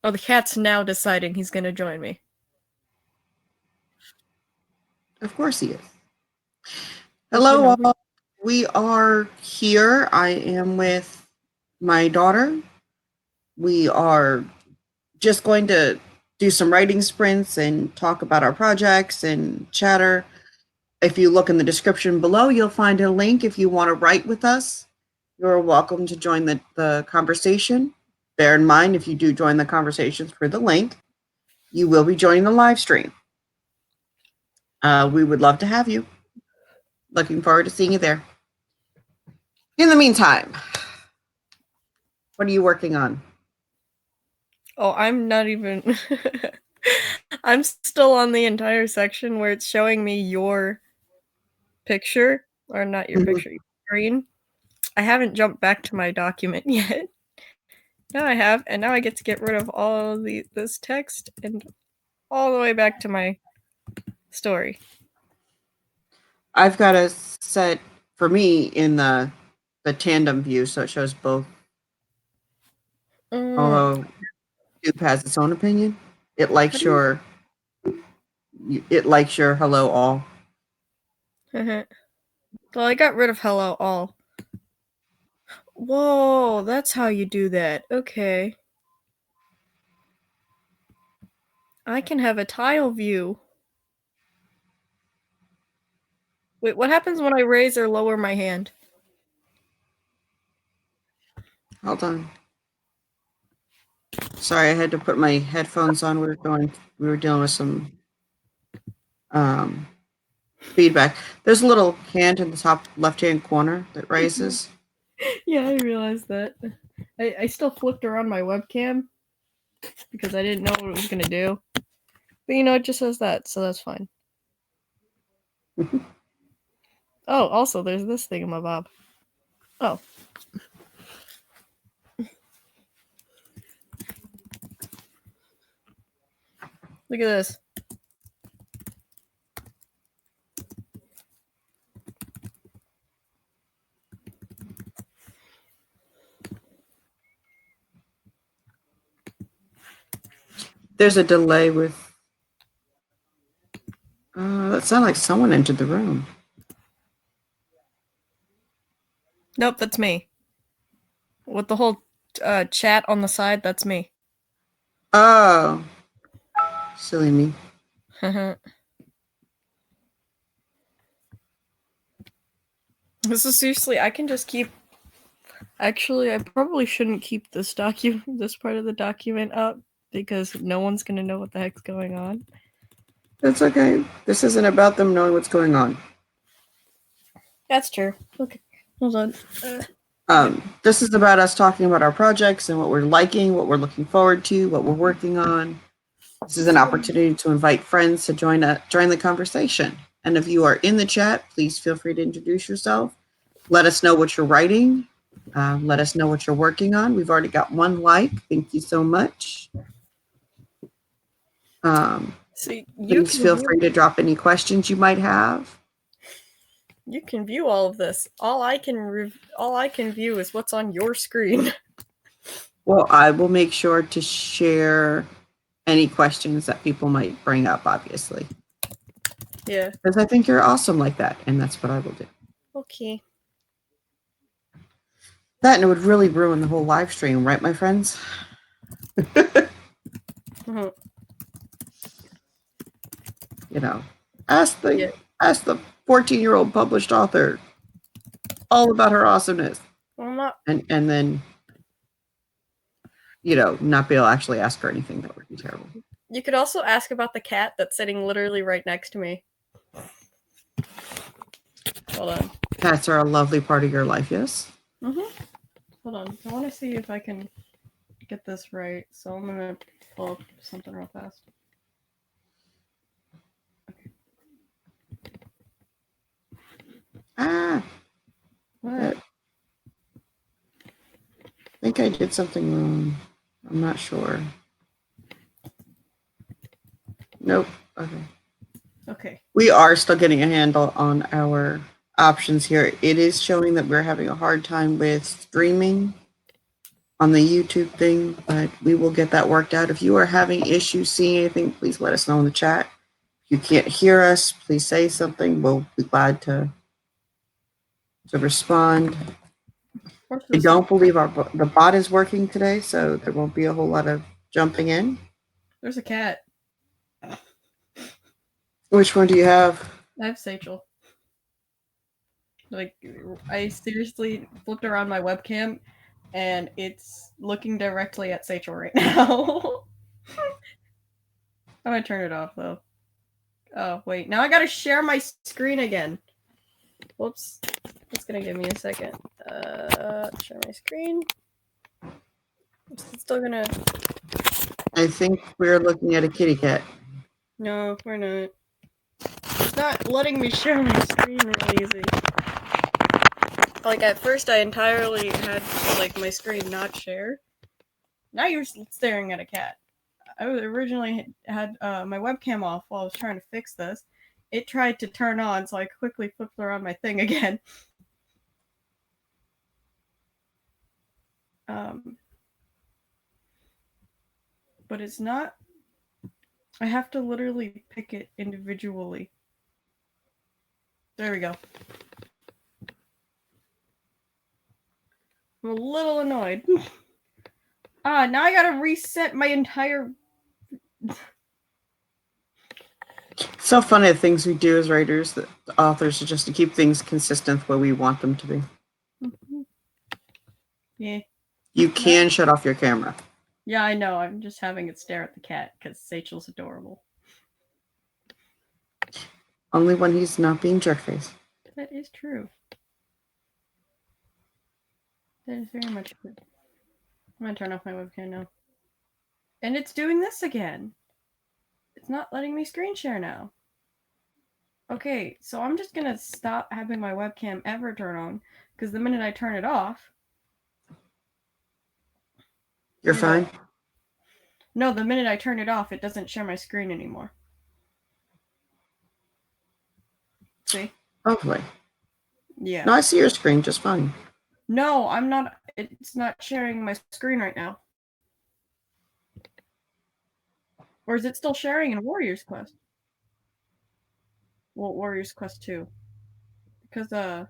Oh, the cat's now deciding he's going to join me. Of course he is. Hello, all. We are here. I am with my daughter. We are just going to do some writing sprints and talk about our projects and chatter. If you look in the description below, you'll find a link if you want to write with us. You're welcome to join the conversation. Bear in mind, if you do join the conversation through the link, you will be joining the live stream. We would love to have you. Looking forward to seeing you there. In the meantime, what are you working on? Oh, I'm not even... I'm still on the entire section where it's showing me your picture, or not your picture, your screen. I haven't jumped back to my document yet. Now I have, and now I get to get rid of all this text and all the way back to my story. I've got a set for me in the tandem view, so it shows both. Although Dupe has its own opinion, it likes your hello all. Well, I got rid of hello all. Whoa, that's how you do that. Okay. I can have a tile view. Wait, what happens when I raise or lower my hand? Hold on. Sorry, I had to put my headphones on. We were dealing with some feedback. There's a little hand in the top left-hand corner that raises. Yeah, I realized that. I still flipped around my webcam because I didn't know what it was going to do. But it just says that, so that's fine. Oh, also, there's this thingamabob. Oh. Look at this. There's a delay with... that sounded like someone entered the room. Nope, that's me. With the whole chat on the side, that's me. Oh. Silly me. This is seriously, I can just keep... Actually, I probably shouldn't keep this part of the document up, because no one's going to know what the heck's going on. That's okay. This isn't about them knowing what's going on. That's true. Okay, hold on. This is about us talking about our projects and what we're liking, what we're looking forward to, what we're working on. This is an opportunity to invite friends to join the conversation. And if you are in the chat, please feel free to introduce yourself. Let us know what you're writing. Let us know what you're working on. We've already got one like. Thank you so much. Please feel free to drop any questions you might have. You can view all of this. All I can view is what's on your screen. Well, I will make sure to share any questions that people might bring up, obviously. Yeah. Because I think you're awesome like that, and that's what I will do. Okay. That, and it would really ruin the whole live stream, right, my friends? Ask the 14-year-old published author all about her awesomeness. Well, and then, not be able to actually ask her anything. That would be terrible. You could also ask about the cat that's sitting literally right next to me. Hold on. Cats are a lovely part of your life, yes? Hold on. I want to see if I can get this right. So I'm going to pull up something real fast. Okay. What? I think I did something wrong. I'm not sure. Nope. Okay. We are still getting a handle on our options here. It is showing that we're having a hard time with streaming on the YouTube thing, but we will get that worked out. If you are having issues seeing anything, please let us know in the chat. If you can't hear us, please say something. We'll be glad to respond. I don't believe the bot is working today, so there won't be a whole lot of jumping in. There's a cat. Which one do you have? I have Sachel. Like, I seriously flipped around my webcam, and it's looking directly at Sachel right now. I'm gonna turn it off, though. Oh, wait. Now I gotta share my screen again. Whoops. It's gonna give me a second. Share my screen. It's still gonna... I think we're looking at a kitty cat. No, we're not. It's not letting me share my screen real easy. Like, at first I entirely had, like, my screen not share. Now you're staring at a cat. I originally had my webcam off while I was trying to fix this. It tried to turn on, so I quickly flipped around my thing again. But it's not... I have to literally pick it individually. There we go. I'm a little annoyed. Now I gotta reset my entire... It's so funny the things we do as writers, the authors, just to keep things consistent the way we want them to be. Mm-hmm. Yeah. You can shut off your camera. Yeah, I know. I'm just having it stare at the cat because Sachel's adorable. Only when he's not being jerk-faced. That is true. That is very much true. I'm gonna turn off my webcam now. And it's doing this again. It's not letting me screen share now. Okay, so I'm just gonna stop having my webcam ever turn on, because the minute I turn it off... You're fine? No, the minute I turn it off, it doesn't share my screen anymore. See? Hopefully. Yeah. No, I see your screen just fine. No, I'm not. It's not sharing my screen right now. Or is it still sharing in Warriors Quest? Well, Warriors Quest 2. Because, I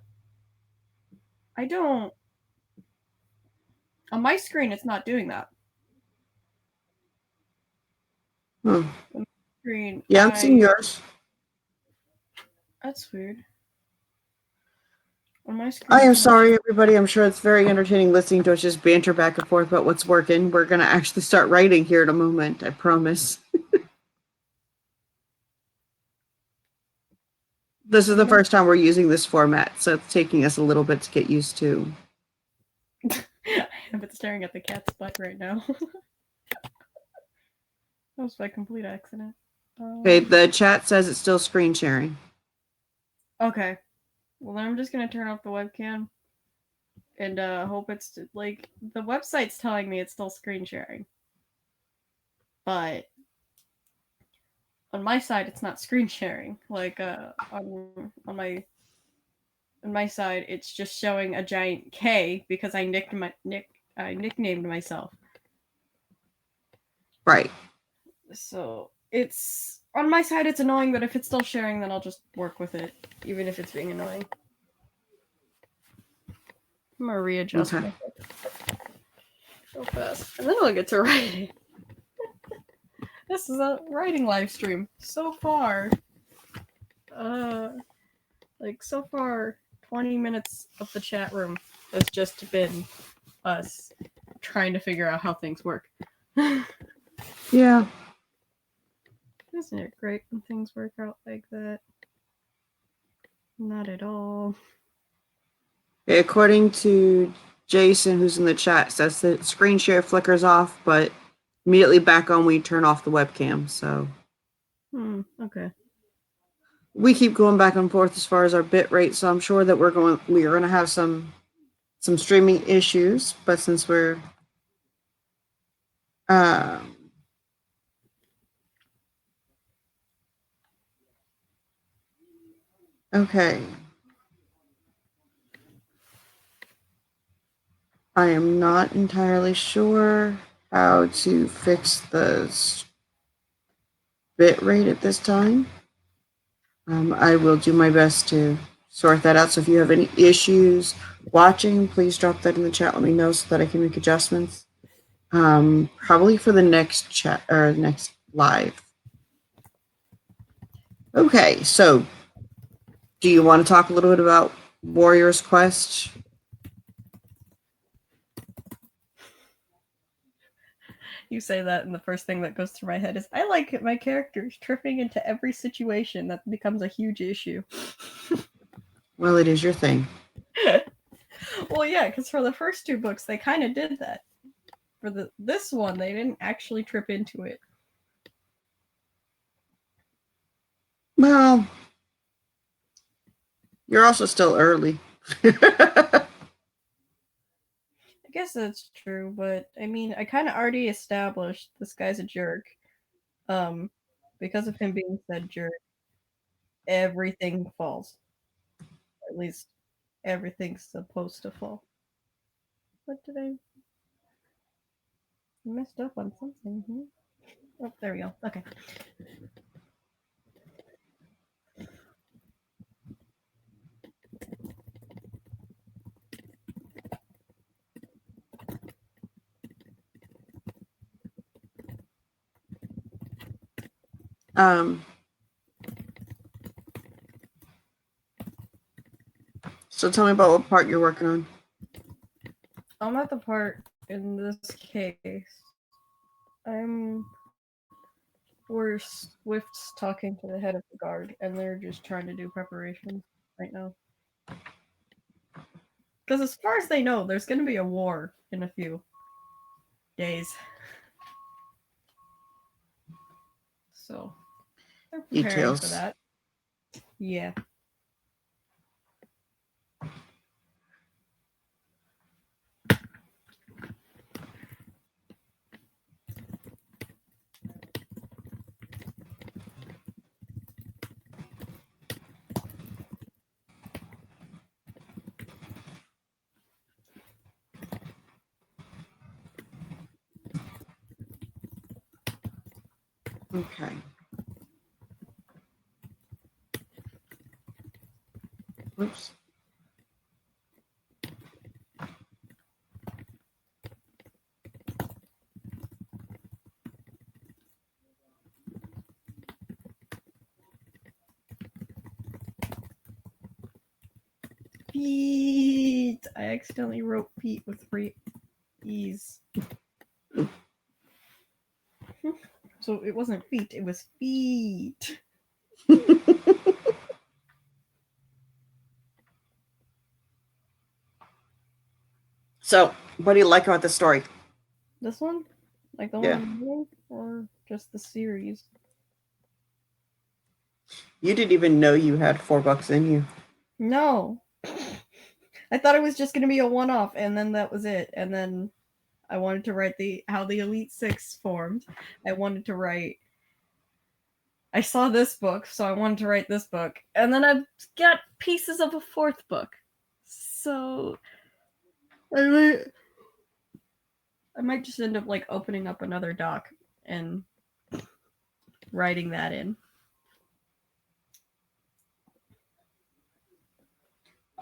don't... On my screen, it's not doing that. Hmm. On my screen, yeah, I'm seeing yours. That's weird. On my screen... I am sorry, everybody. I'm sure it's very entertaining listening to us just banter back and forth about what's working. We're going to actually start writing here in a moment, I promise. This is the first time we're using this format, so it's taking us a little bit to get used to. I'm staring at the cat's butt right now. That was by complete accident. Okay, the chat says it's still screen sharing. Okay. Well, then I'm just going to turn off the webcam. And hope it's, like, the website's telling me it's still screen sharing. But on my side, it's not screen sharing. Like, on my side, it's just showing a giant K because I nicknamed myself. Right. So it's on my side. It's annoying, but if it's still sharing, then I'll just work with it, even if it's being annoying. I'm gonna readjust my so fast, and then I'll get to writing. This is a writing live stream so far. So far, 20 minutes of the chat room has just been us trying to figure out how things work. Yeah. Isn't it great when things work out like that? Not at all. Okay, according to Jason, who's in the chat, says that screen share flickers off, but immediately back on when we turn off the webcam. So. Okay. We keep going back and forth as far as our bit rate, so I'm sure that we're going to have some streaming issues, but since we're okay. I am not entirely sure how to fix the bit rate at this time. I will do my best to sort that out. So if you have any issues watching, please drop that in the chat. Let me know so that I can make adjustments. Probably for the next chat or next live. Okay, so do you want to talk a little bit about Warrior's Quest? You say that, and the first thing that goes through my head is, I like my characters tripping into every situation that becomes a huge issue. Well, it is your thing. Well, yeah, because for the first two books, they kind of did that. For this one, they didn't actually trip into it. Well, you're also still early. I guess that's true, but I mean, I kind of already established this guy's a jerk. Because of him being said jerk, everything falls. At least everything's supposed to fall. What did I messed up on something? Oh, there we go. Okay. So tell me about what part you're working on. I'm at the part in this case. We're Swift's talking to the head of the guard, and they're just trying to do preparations right now. Because as far as they know, there's going to be a war in a few days. So they're preparing Details. for that. Yeah. Okay. Oops. Pete! I accidentally wrote Pete with 3 E's. So it wasn't feet, it was feet. So, what do you like about the story? This one? Like the one I'm reading? Or just the series? You didn't even know you had 4 books in you. No. I thought it was just going to be a one-off, and then that was it. And then I wanted to write how the Elite Six formed. I wanted to write. I saw this book, so I wanted to write this book, and then I've got pieces of a 4th book. So I might just end up like opening up another doc and writing that in.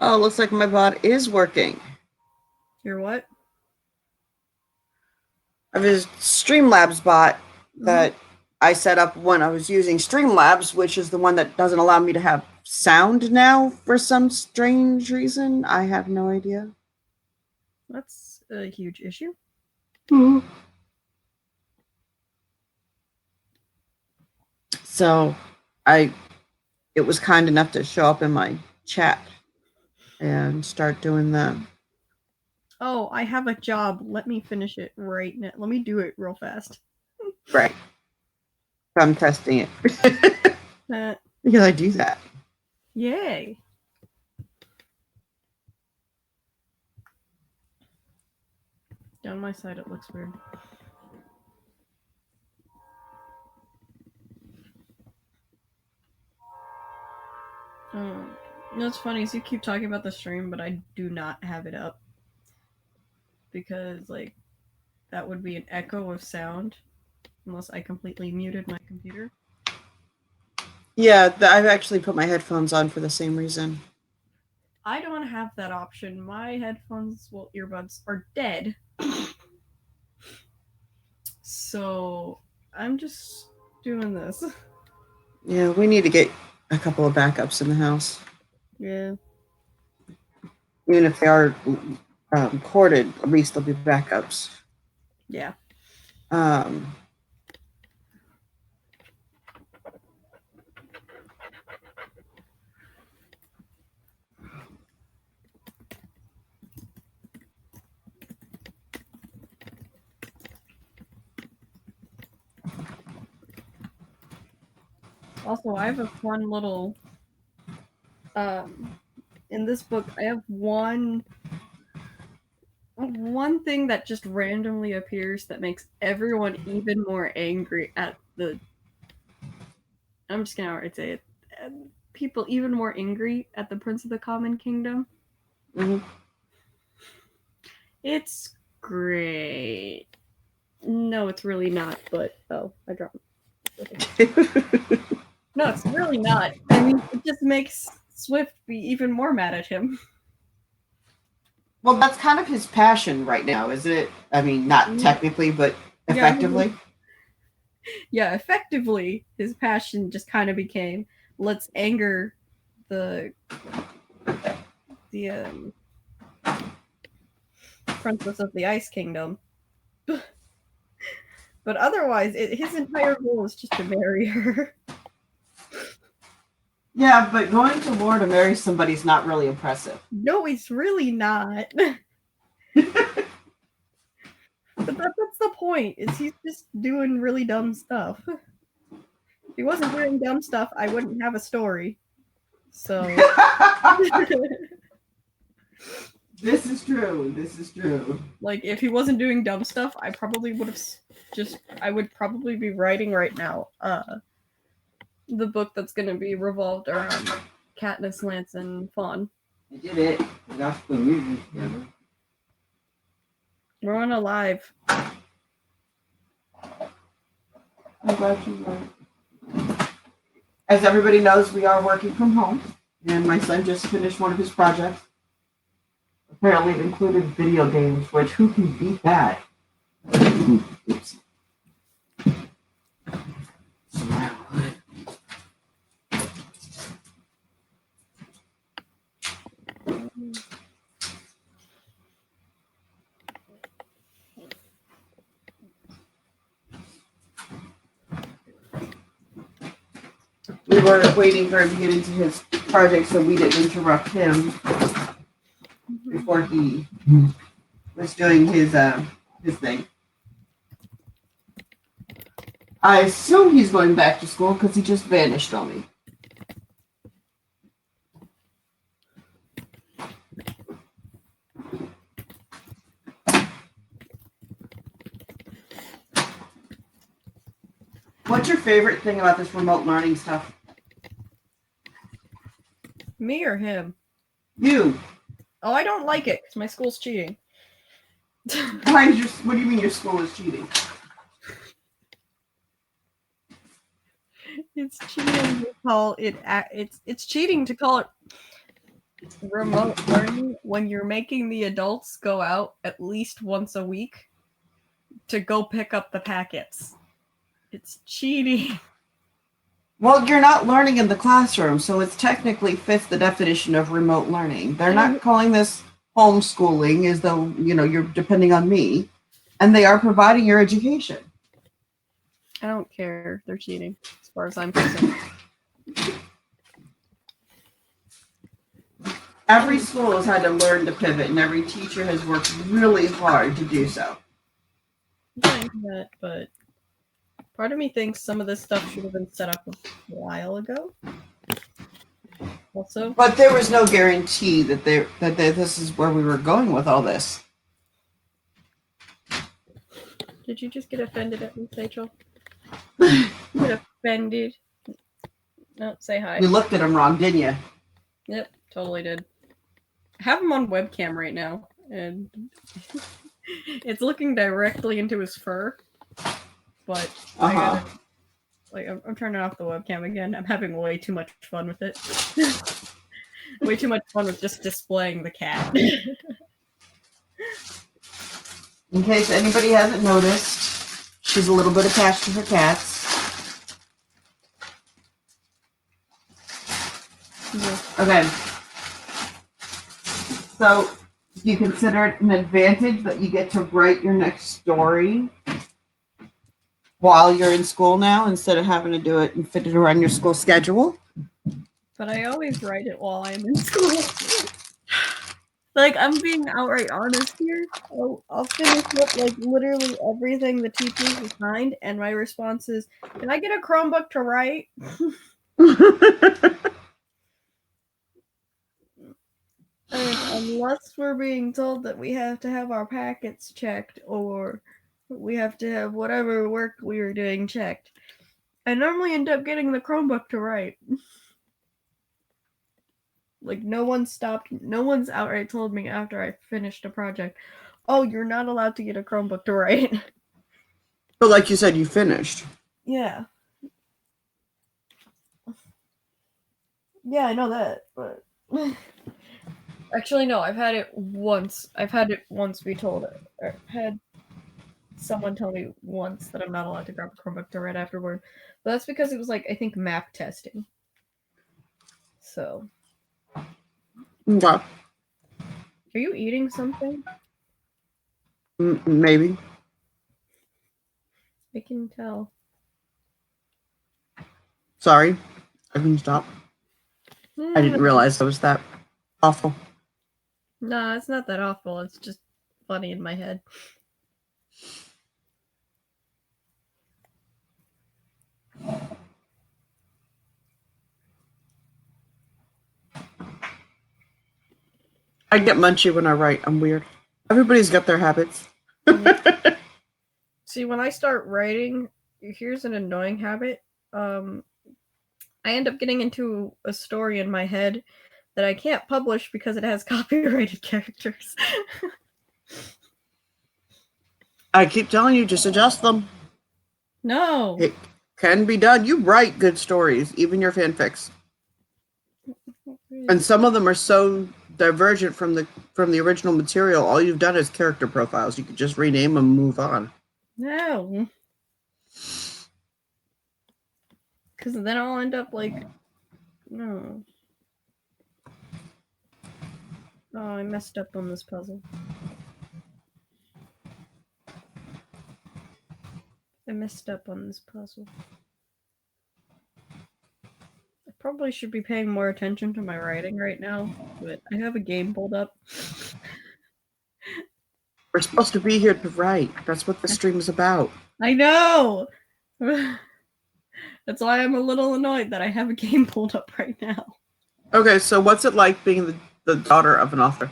Oh, looks like my bot is working. Your what? I have a Streamlabs bot that I set up when I was using Streamlabs, which is the one that doesn't allow me to have sound now for some strange reason. I have no idea. That's a huge issue. Mm-hmm. So it was kind enough to show up in my chat and start doing that. Oh, I have a job. Let me finish it right now. Let me do it real fast. Right. I'm testing it. Because I do that. Yay. Down my side, it looks weird. You know what's funny is you keep talking about the stream, but I do not have it up. because like that would be an echo of sound unless I completely muted my computer. Yeah, I've actually put my headphones on for the same reason. I don't have that option. My headphones, well, earbuds are dead. So I'm just doing this. Yeah, we need to get a couple of backups in the house. Yeah. Even if they are corded, at least they'll be backups. Yeah. Um, Also, I have a fun little in this book I have one thing that just randomly appears that makes everyone even more angry at the I'm just gonna outright say it. People even more angry at the Prince of the Common Kingdom. mhm. It's great. No, it's really not, but oh, I dropped it. No, it's really not. I mean, it just makes Swift be even more mad at him. Well, that's kind of his passion right now, isn't it? I mean, not technically, but effectively. Yeah, effectively, his passion just kind of became let's anger the Princess of the Ice Kingdom. But otherwise, his entire goal is just to marry her. Yeah, but going to war to marry somebody is not really impressive. No, it's really not. But that's the point. Is he's just doing really dumb stuff. If he wasn't doing dumb stuff, I wouldn't have a story. So This is true. This is true. like if he wasn't doing dumb stuff, I probably would have I would probably be writing right now the book that's going to be revolved around Katniss, Lance, and Fawn. I did it. We got the music together. We're on a live. I'm glad you were. As everybody knows, we are working from home, and my son just finished one of his projects. Apparently, it included video games, which who can beat that? Oops. We were waiting for him to get into his project so we didn't interrupt him before he was doing his thing. I assume he's going back to school because he just vanished on me. What's your favorite thing about this remote learning stuff? Me or him? You. Oh, I don't like it because my school's cheating. What do you mean your school is cheating? It's cheating to call it. It's cheating to call it remote learning when you're making the adults go out at least once a week to go pick up the packets. It's cheating. Well, you're not learning in the classroom, so it's technically fits the definition of remote learning. They're not calling this homeschooling as though, you're depending on me, and they are providing your education. I don't care. They're cheating, as far as I'm concerned. Every school has had to learn to pivot, and every teacher has worked really hard to do so. That, but part of me thinks some of this stuff should have been set up a while ago. Also, but there was no guarantee that this is where we were going with all this. Did you just get offended at me, Rachel? Get offended? No, say hi. You looked at him wrong, didn't you? Yep, totally did. I have him on webcam right now, and It's looking directly into his fur, but I gotta, like, I'm turning off the webcam again. I'm having way too much fun with it. Way too much fun with just displaying the cat. In case anybody hasn't noticed, she's a little bit attached to her cats. Yeah. Okay. So, do you consider it an advantage that you get to write your next story while you're in school now instead of having to do it and fit it around your school schedule? But I always write it while I'm in school. Like, I'm being outright honest here. I'll finish up, like, literally everything the teachers assigned, and my response is, can I get a Chromebook to write? Unless we're being told that we have to have our packets checked, or we have to have whatever work we were doing checked. I normally end up getting the Chromebook to write. Like, no one's outright told me after I finished a project, oh, you're not allowed to get a Chromebook to write. But like you said, you finished. Yeah. Yeah, I know that, but actually no, I've had it once. Be told it. I've had someone tell me once that I'm not allowed to grab a Chromebook to write afterward. But that's because it was, like, I think map testing. So. Okay. Are you eating something? Maybe. I can tell. Sorry. I can stop. I didn't realize it was that awful. No, it's not that awful. It's just funny in my head. I get munchy when I write. I'm weird. Everybody's got their habits. See, when I start writing, here's an annoying habit. I end up getting into a story in my head that I can't publish because it has copyrighted characters. I keep telling you, just adjust them. No. It can be done. You write good stories, even your fanfics. And some of them are so divergent from the original material. All you've done is character profiles. You could just rename them and move on. No. Because then I'll end up like, no. Oh, I messed up on this puzzle. I probably should be paying more attention to my writing right now, but I have a game pulled up. We're supposed to be here to write. That's what the stream is about. I know! That's why I'm a little annoyed that I have a game pulled up right now. Okay, so what's it like being the daughter of an author?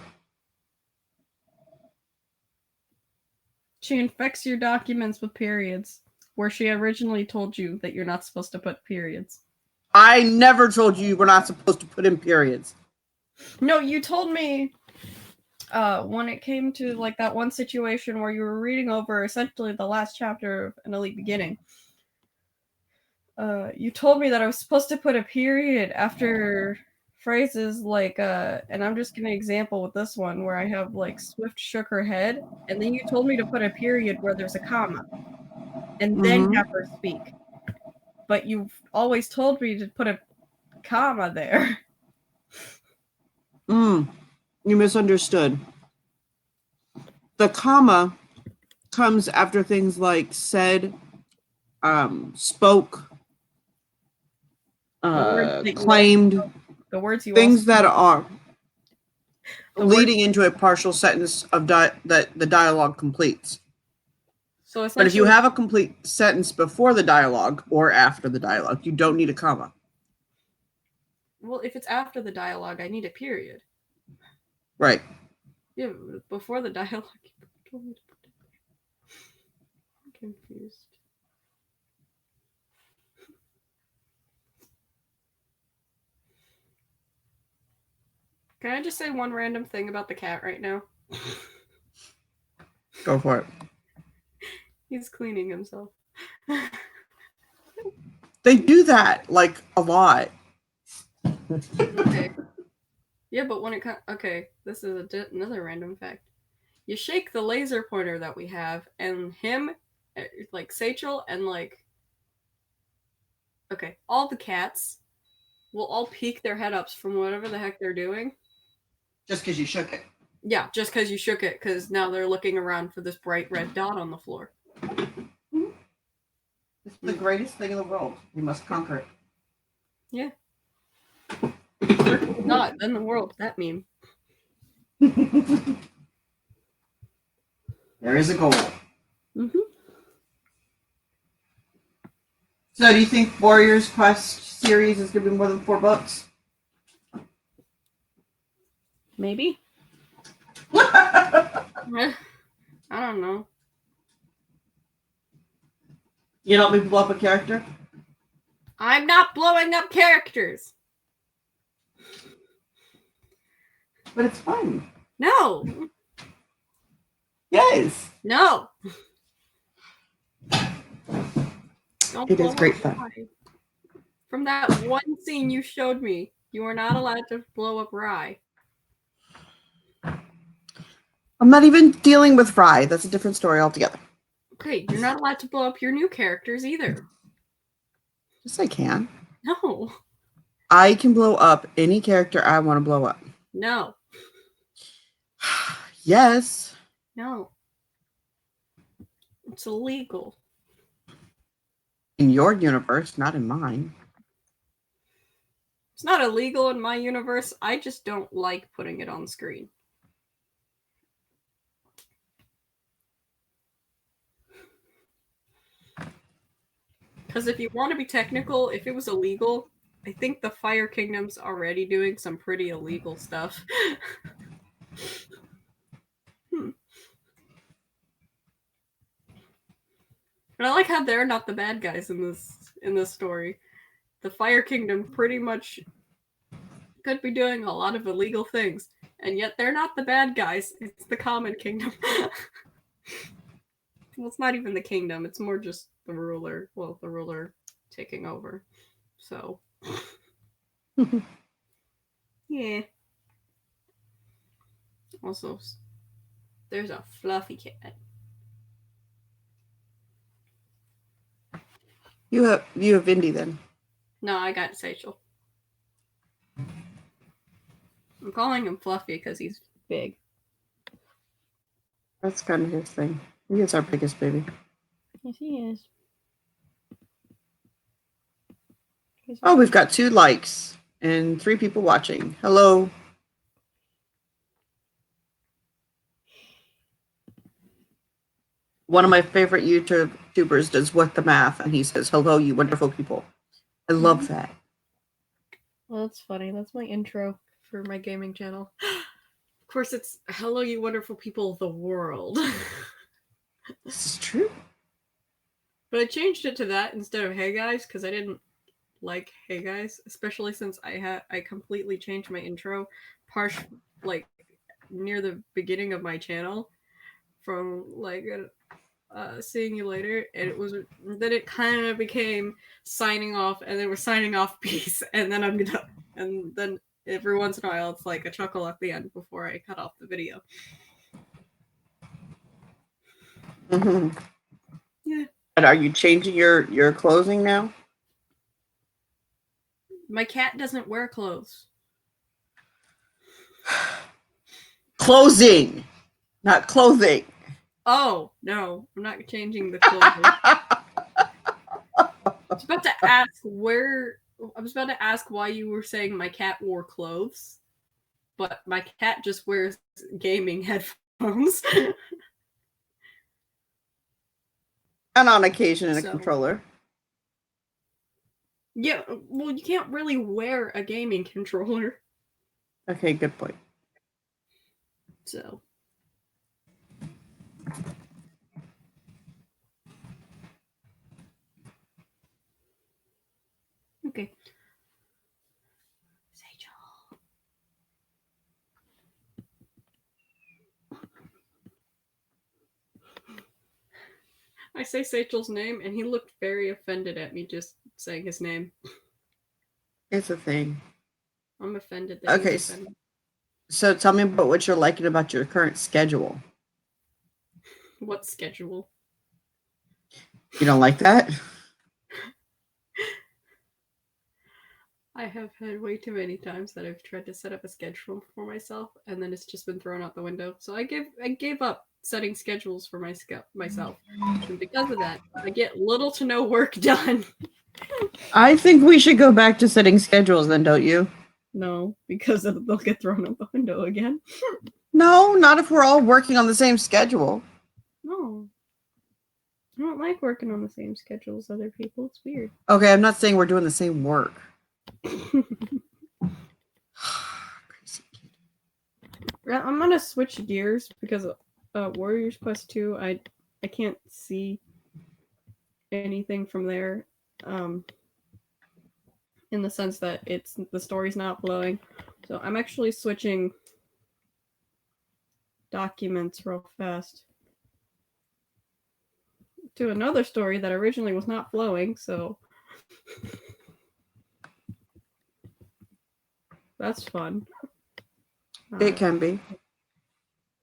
She infects your documents with periods, where she originally told you that you're not supposed to put periods. I never told you we're not supposed to put in periods. No, you told me when it came to, like, that one situation where you were reading over essentially the last chapter of An Elite Beginning. You told me that I was supposed to put a period after phrases like, and I'm just gonna example with this one where I have, like, Swift shook her head, and then you told me to put a period where there's a comma, and then have her speak. But you've always told me to put a comma there. You misunderstood. The comma comes after things like said, spoke, claimed, the words you things that are leading into a partial sentence of that the dialogue completes. So but if you have a complete sentence before the dialogue or after the dialogue, you don't need a comma. Well, if it's after the dialogue, I need a period. Right. Yeah, before the dialogue, I'm confused. Can I just say one random thing about the cat right now? Go for it. He's cleaning himself. They do that like a lot. Okay. Yeah, but when it comes... Okay, this is another random fact. You shake the laser pointer that we have, and him, like Sachel, and like... Okay, all the cats will all peek their head ups from whatever the heck they're doing. Just because you shook it. Yeah, just because you shook it, because now they're looking around for this bright red dot on the floor. It's the greatest thing in the world. We must conquer it. Yeah. Not then the world. That meme. There is a goal. Mm-hmm. So, do you think Warriors Quest series is going to be more than 4 books? Maybe. I don't know. You don't make blow up a character? I'm not blowing up characters. But it's fun. No. Yes. No. Don't It blow is great up fun. Rye. From that one scene you showed me, you are not allowed to blow up Rye. I'm not even dealing with Rye. That's a different story altogether. Okay, you're not allowed to blow up your new characters either. Yes, I can. No. I can blow up any character I want to blow up. No. Yes. No. It's illegal. In your universe, not in mine. It's not illegal in my universe. I just don't like putting it on screen. Because if you want to be technical, if it was illegal, I think the Fire Kingdom's already doing some pretty illegal stuff. But I like how they're not the bad guys in this story. The Fire Kingdom pretty much could be doing a lot of illegal things, and yet they're not the bad guys. It's the Common Kingdom. Well, it's not even the kingdom. It's more just the ruler. Well, the ruler taking over. So, yeah. Also, there's a fluffy cat. You have Indy then. No, I got Sachel. I'm calling him Fluffy because he's big. That's kind of his thing. He is our biggest baby. Yes, he is. Oh, we've got 2 likes and 3 people watching. Hello. One of my favorite YouTubers does What the Math, and he says, "Hello, you wonderful people." I love that. Well, that's funny. That's my intro for my gaming channel. Of course, it's "Hello, you wonderful people of the world." This is true. But I changed it to that instead of "Hey guys" because I didn't like "Hey guys," especially since I completely changed my intro, like near the beginning of my channel, from like "Seeing you later," and then it kind of became signing off, and then we're signing off, peace, and then I'm gonna, and then every once in a while it's like a chuckle at the end before I cut off the video. Mm-hmm. Yeah. But are you changing your clothing now? My cat doesn't wear clothes. Closing, not clothing. Oh no, I'm not changing the clothing. I was about to ask why you were saying my cat wore clothes, but my cat just wears gaming headphones. And on occasion in a controller. Yeah, well, you can't really wear a gaming controller. Okay, good point. So. Okay. Sachel. say Sachel's name, and he looked very offended at me just saying his name. It's a thing. I'm offended that Okay, he's offended. so tell me about what you're liking about your current schedule. What schedule? You don't like that? I have had way too many times that I've tried to set up a schedule for myself, and then it's just been thrown out the window. So I gave up setting schedules for myself, and because of that, I get little to no work done. I think we should go back to setting schedules then, don't you? No, because they'll get thrown out the window again. No, not if we're all working on the same schedule. No. I don't like working on the same schedule as other people. It's weird. Okay, I'm not saying we're doing the same work. Crazy kid. I'm gonna switch gears because Warriors Quest 2, I can't see anything from there. In the sense that the story's not flowing. So I'm actually switching documents real fast to another story that originally was not flowing, so that's fun. It can be.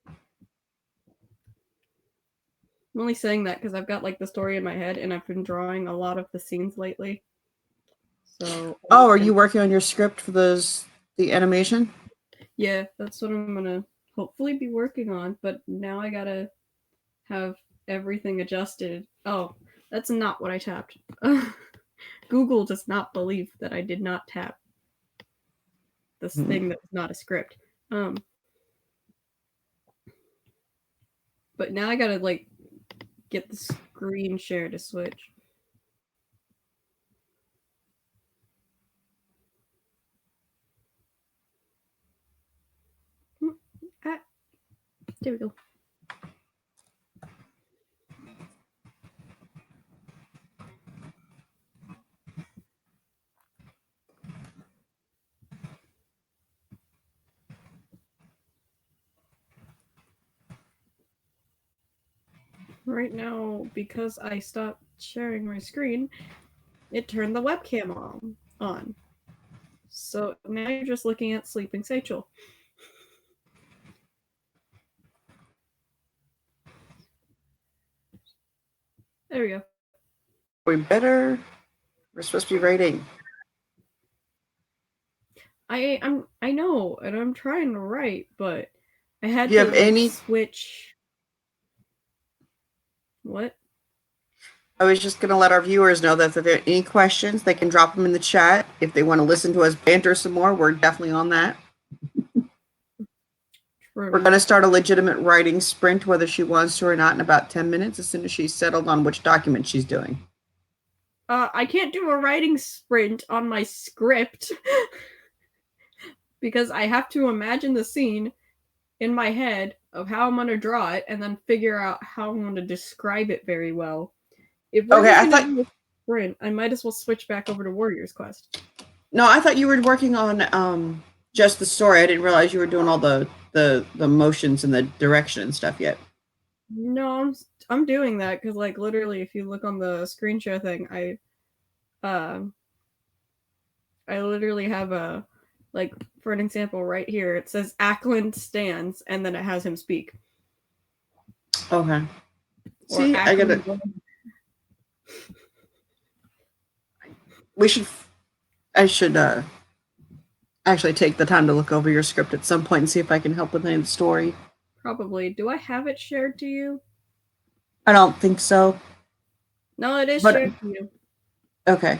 I'm only saying that because I've got like the story in my head and I've been drawing a lot of the scenes lately. So Oh, are you working on your script for the animation? Yeah, that's what I'm gonna hopefully be working on, but now I gotta have everything adjusted. Oh, that's not what I tapped. Google does not believe that I did not tap this thing that was not a script. But now I gotta like get the screen share to switch. There we go. Right now, because I stopped sharing my screen, it turned the webcam on. So now you're just looking at Sleeping Sachel. There we go. We're supposed to be writing. I know, and I'm trying to write, but I had Do you to have any switch. What? I was just going to let our viewers know that if there are any questions, they can drop them in the chat. If they want to listen to us banter some more, we're definitely on that. True. We're going to start a legitimate writing sprint, whether she wants to or not, in about 10 minutes, as soon as she's settled on which document she's doing. I can't do a writing sprint on my script because I have to imagine the scene in my head of how I'm going to draw it and then figure out how I'm going to describe it very well. If we're Okay, I going to thought do a sprint, I might as well switch back over to Warriors Quest. No, I thought you were working on just the story. I didn't realize you were doing all the motions and the direction and stuff yet. No, I'm doing that because like literally if you look on the screen share thing, I literally have a, like, for an example right here, it says Ackland stands and then it has him speak. Okay. Or See, I gotta. I should actually take the time to look over your script at some point and see if I can help with any of the story. Probably. Do I have it shared to you? I don't think so. No, it is But- shared to you. Okay.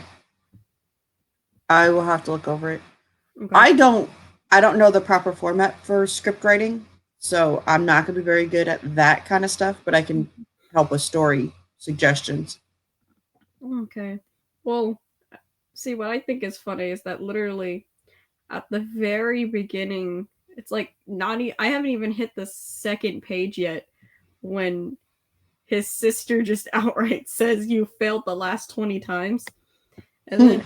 I will have to look over it. Okay. I don't know the proper format for script writing, so I'm not going to be very good at that kind of stuff, but I can help with story suggestions. Okay. Well, see, what I think is funny is that literally at the very beginning, it's like I haven't even hit the second page yet when his sister just outright says you failed the last 20 times. And then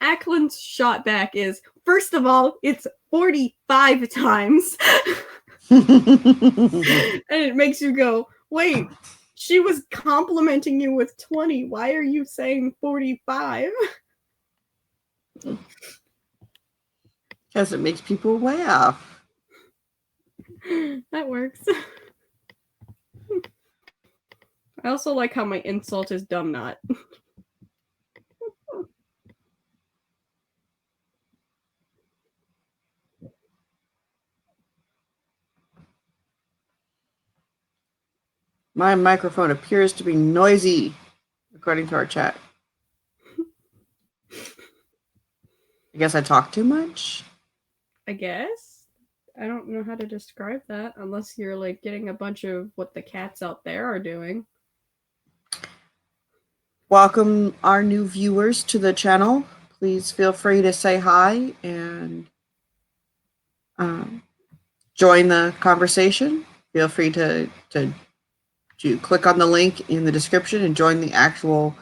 Ackland's shot back is, first of all, it's 45 times. And it makes you go, wait, She was complimenting you with 20. Why are you saying 45? Because it makes people laugh. That works. I also like how my insult is dumb not. My microphone appears to be noisy, according to our chat. I guess I talk too much? I guess. I don't know how to describe that unless you're like getting a bunch of what the cats out there are doing. Welcome our new viewers to the channel. Please feel free to say hi and join the conversation. Feel free to click on the link in the description and join the actual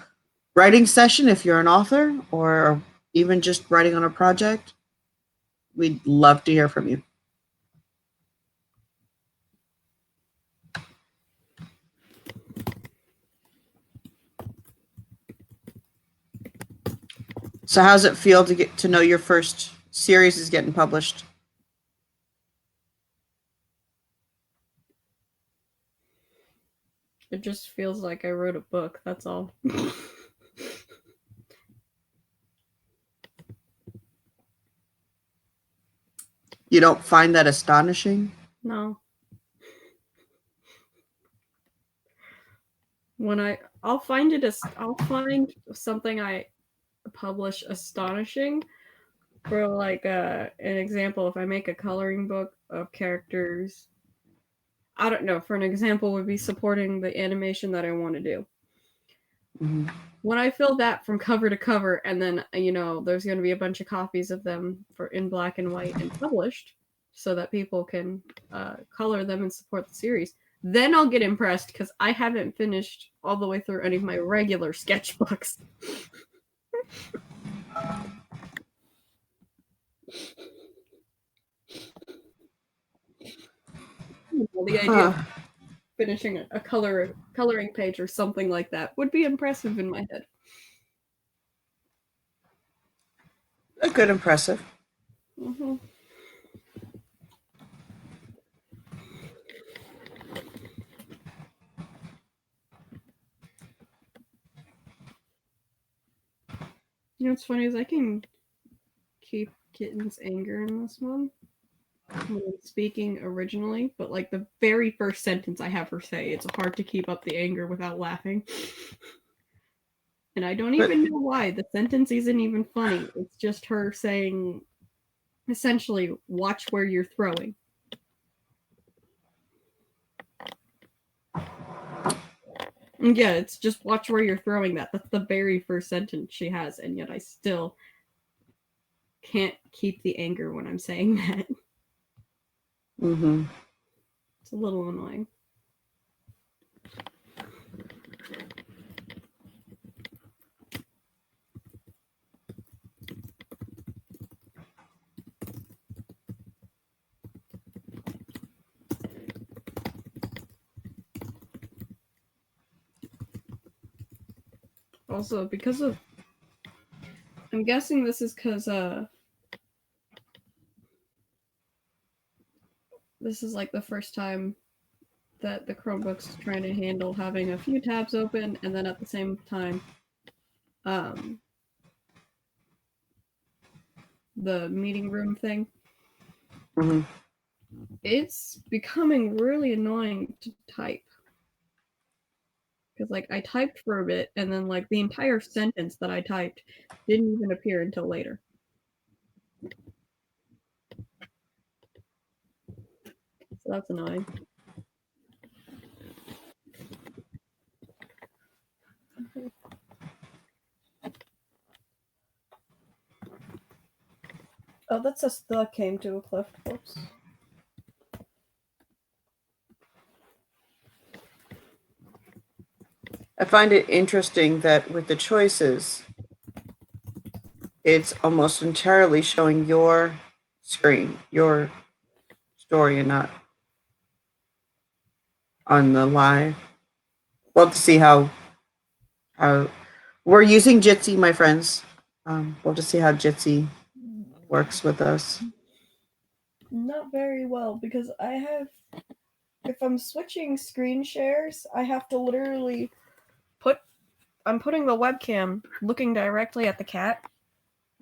writing session if you're an author or even just writing on a project. We'd love to hear from you. So how's it feel to get to know your first series is getting published? It just feels like I wrote a book, that's all. You don't find that astonishing? No. When I'll find something I publish astonishing. For like an example, if I make a coloring book of characters, I don't know, for an example would be supporting the animation that I want to do. Mm-hmm. When I fill that from cover to cover, and then there's going to be a bunch of copies of them in black and white and published, so that people can color them and support the series. Then I'll get impressed because I haven't finished all the way through any of my regular sketchbooks. The idea of finishing a coloring page or something like that would be impressive in my head. A good impressive. Mm-hmm. You know what's funny is I can keep Kitten's anger in this one when I'm speaking originally, but like the very first sentence I have her say, it's hard to keep up the anger without laughing. And I don't even know why. The sentence isn't even funny. It's just her saying, essentially, watch where you're throwing. Yeah, it's just watch where you're throwing that. That's the very first sentence she has, and yet I still can't keep the anger when I'm saying that. Mm-hmm. It's a little annoying. Also, because of... I'm guessing this is because, this is like the first time that the Chromebook's trying to handle having a few tabs open and then at the same time, the meeting room thing. Mm-hmm. It's becoming really annoying to type. Because, like, I typed for a bit, and then, like, the entire sentence that I typed didn't even appear until later. So that's annoying. Oh, that says the came to a cliff. Whoops. I find it interesting that with the choices, it's almost entirely showing your screen, your story, and not on the live. We'll have to see how we're using Jitsi, my friends. We'll have to see how Jitsi works with us. Not very well, because if I'm switching screen shares, I have to literally I'm putting the webcam looking directly at the cat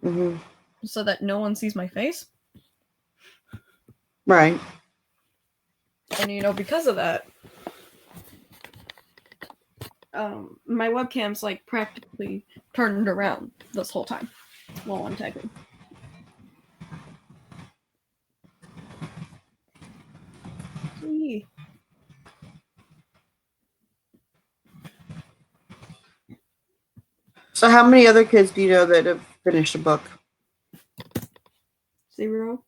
Mm-hmm. so that no one sees my face. Right. And because of that, my webcam's like practically turned around this whole time while I'm typing. Gee. So how many other kids do you know that have finished a book? 0.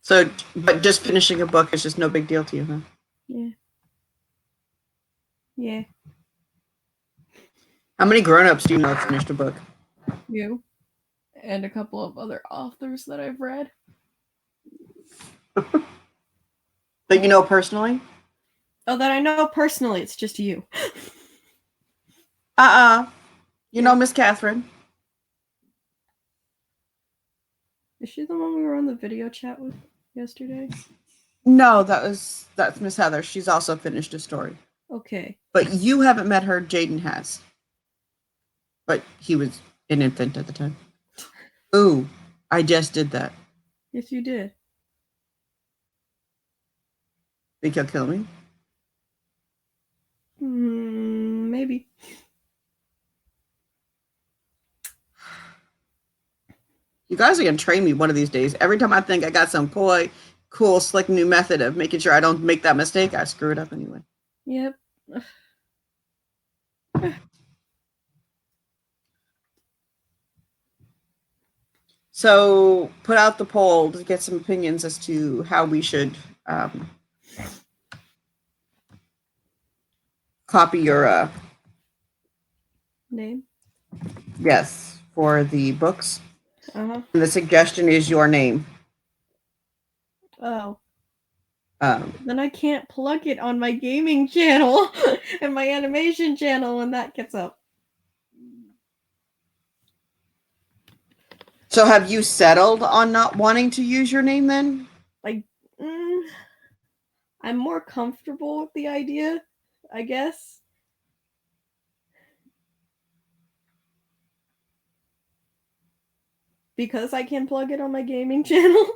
So, but just finishing a book is just no big deal to you, huh? Yeah. Yeah. How many grown-ups do you know have finished a book? You. And a couple of other authors that I've read. That you know personally? Oh, that I know personally, it's just you. You know Miss Catherine. Is she the one we were on the video chat with yesterday? No, that's Miss Heather. She's also finished a story. Okay. But you haven't met her, Jaden has. But he was an infant at the time. Ooh, I just did that. Yes, you did. Think he'll kill me? Maybe. You guys are gonna train me one of these days. Every time I think I got some cool, slick new method of making sure I don't make that mistake, I screw it up anyway. Yep. So put out the poll to get some opinions as to how we should copy your Name? yes, for the books. Uh-huh. And the suggestion is your name. Oh. Then I can't plug it on my gaming channel and my animation channel when that gets up. So have you settled on not wanting to use your name then? I'm more comfortable with the idea, I guess. Because I can plug it on my gaming channel.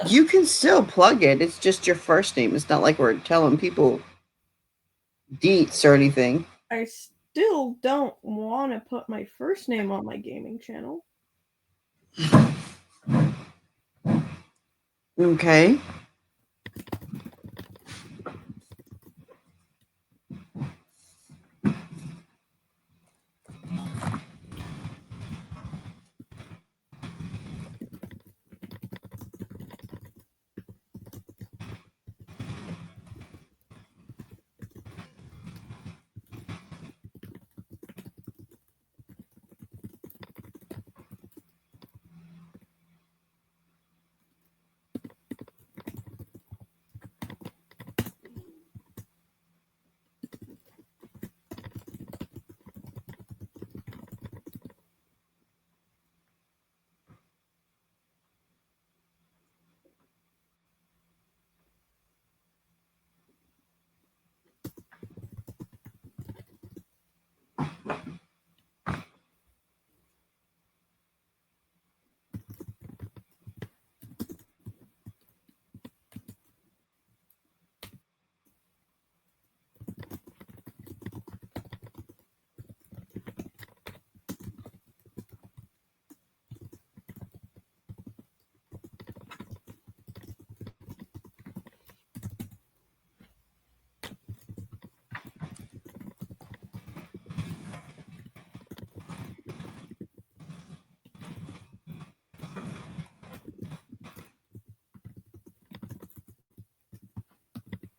You can still plug it. It's just your first name. It's not like we're telling people deets or anything. I still don't want to put my first name on my gaming channel. Okay.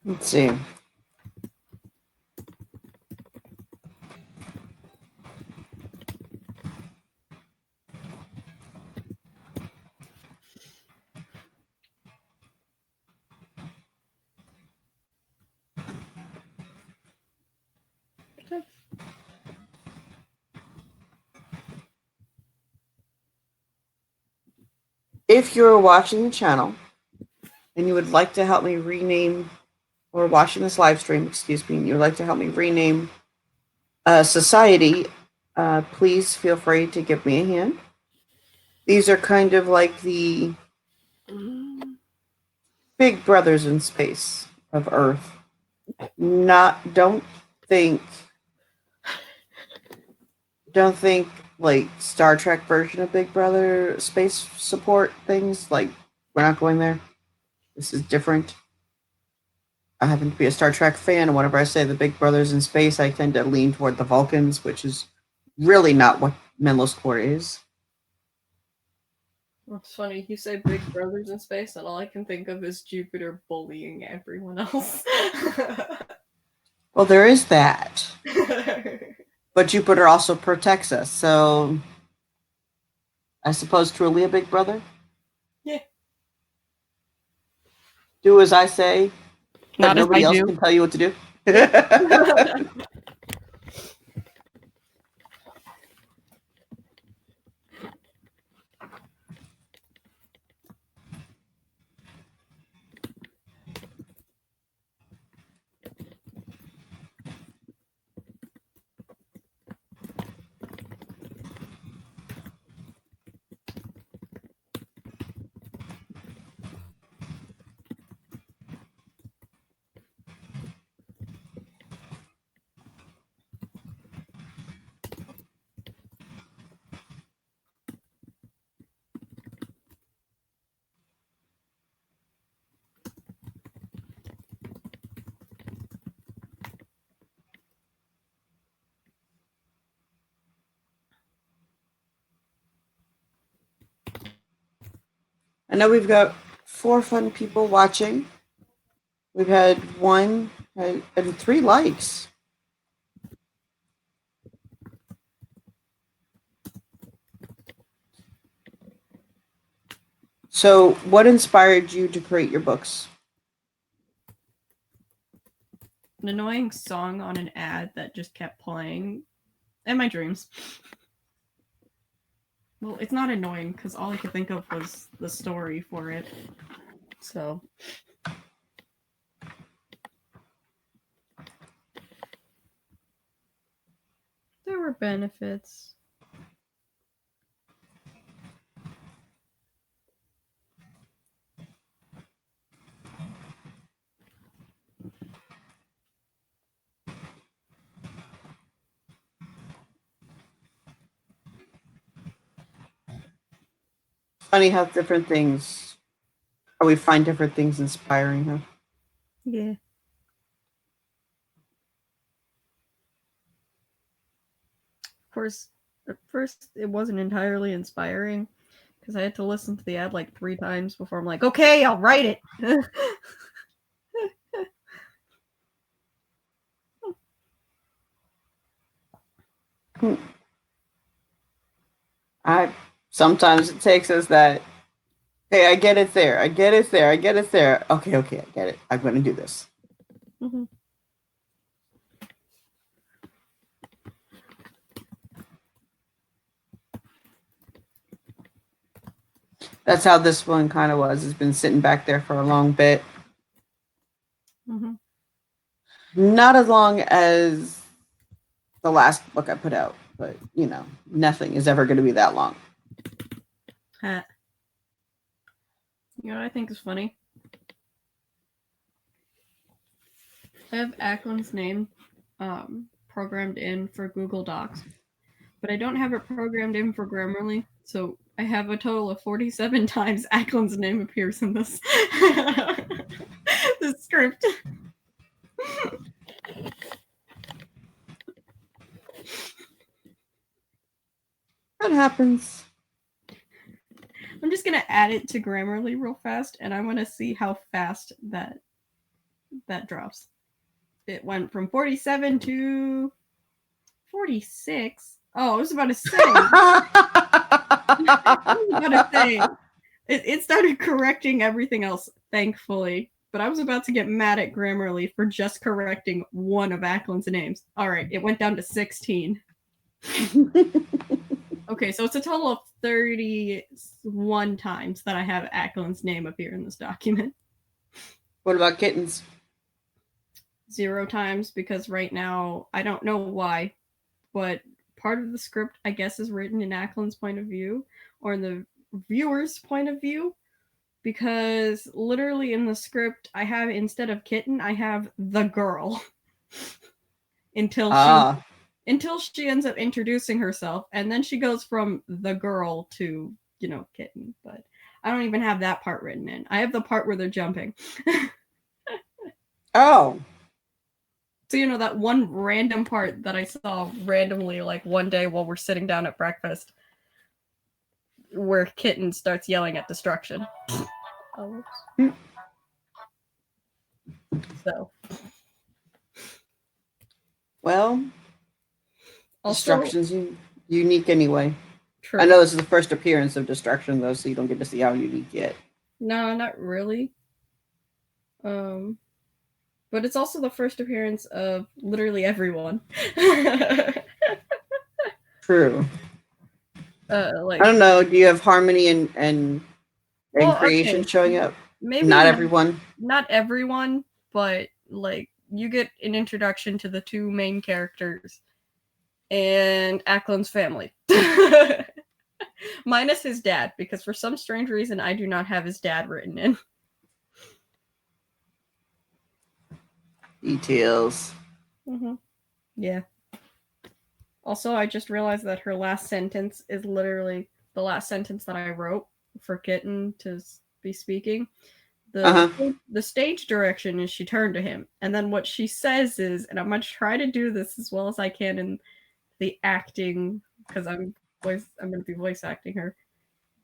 Let's see. if you're watching the channel and you would like to help me rename, or watching this live stream, excuse me, and you would like to help me rename society, please feel free to give me a hand. These are kind of like the big brothers in space of Earth. Don't think like Star Trek version of Big Brother space support things. Like, we're not going there. This is different. I happen to be a Star Trek fan, and whenever I say the Big Brothers in space, I tend to lean toward the Vulcans, which is really not what Menlo's Core is. It's funny, you say Big Brothers in space, and all I can think of is Jupiter bullying everyone else. Well, there is that. But Jupiter also protects us, so I suppose truly a big brother? Yeah. Do as I say, but Not as nobody I else do. can tell you what to do. I know we've got 4 fun people watching. We've had 1 and 3 likes. So, what inspired you to create your books? An annoying song on an ad that just kept playing in my dreams. Well, it's not annoying because all I could think of was the story for it. So. There were benefits. Funny how different things, or we find different things inspiring, huh? Yeah. Of course, at first it wasn't entirely inspiring because I had to listen to the ad like 3 times before I'm like, okay, I'll write it. Sometimes it takes us that, hey, I get it there. I get it there. I get it there. Okay, I get it. I'm going to do this. Mm-hmm. That's how this one kind of was. It's been sitting back there for a long bit. Mm-hmm. Not as long as the last book I put out, but you know, nothing is ever going to be that long. You know what I think is funny? I have Ackland's name programmed in for Google Docs, but I don't have it programmed in for Grammarly, so I have a total of 47 times Ackland's name appears in this this script. That happens. I'm just gonna add it to Grammarly real fast, and I want to see how fast that drops. It went from 47 to 46. Oh, I was about to say. It started correcting everything else, thankfully. But I was about to get mad at Grammarly for just correcting one of Ackland's names. All right, it went down to 16. Okay, so it's a total of 31 times that I have Ackland's name appear in this document. What about kittens? 0 times, because right now, I don't know why, but part of the script, I guess, is written in Ackland's point of view, or in the viewer's point of view, because literally in the script, I have, instead of kitten, I have the girl. until she ends up introducing herself, and then she goes from the girl to, kitten. But I don't even have that part written in. I have the part where they're jumping. Oh. So, that one random part that I saw randomly, like one day while we're sitting down at breakfast, where Kitten starts yelling at Destruction. Oh, so. Well, Also, Destruction's unique anyway. true. I know this is the first appearance of Destruction, though, so you don't get to see how unique yet. No, not really. But it's also the first appearance of literally everyone. True. I don't know. Do you have Harmony and Creation okay. showing up? Maybe not everyone. Not everyone, but you get an introduction to the 2 main characters and Ackland's family. Minus his dad, because for some strange reason I do not have his dad written in. Details. Mm-hmm. Yeah. Also, I just realized that her last sentence is literally the last sentence that I wrote for Kitten to be speaking. The stage direction is she turned to him. And then what she says is, and I'm going to try to do this as well as I can in the acting, because I'm going to be voice acting her.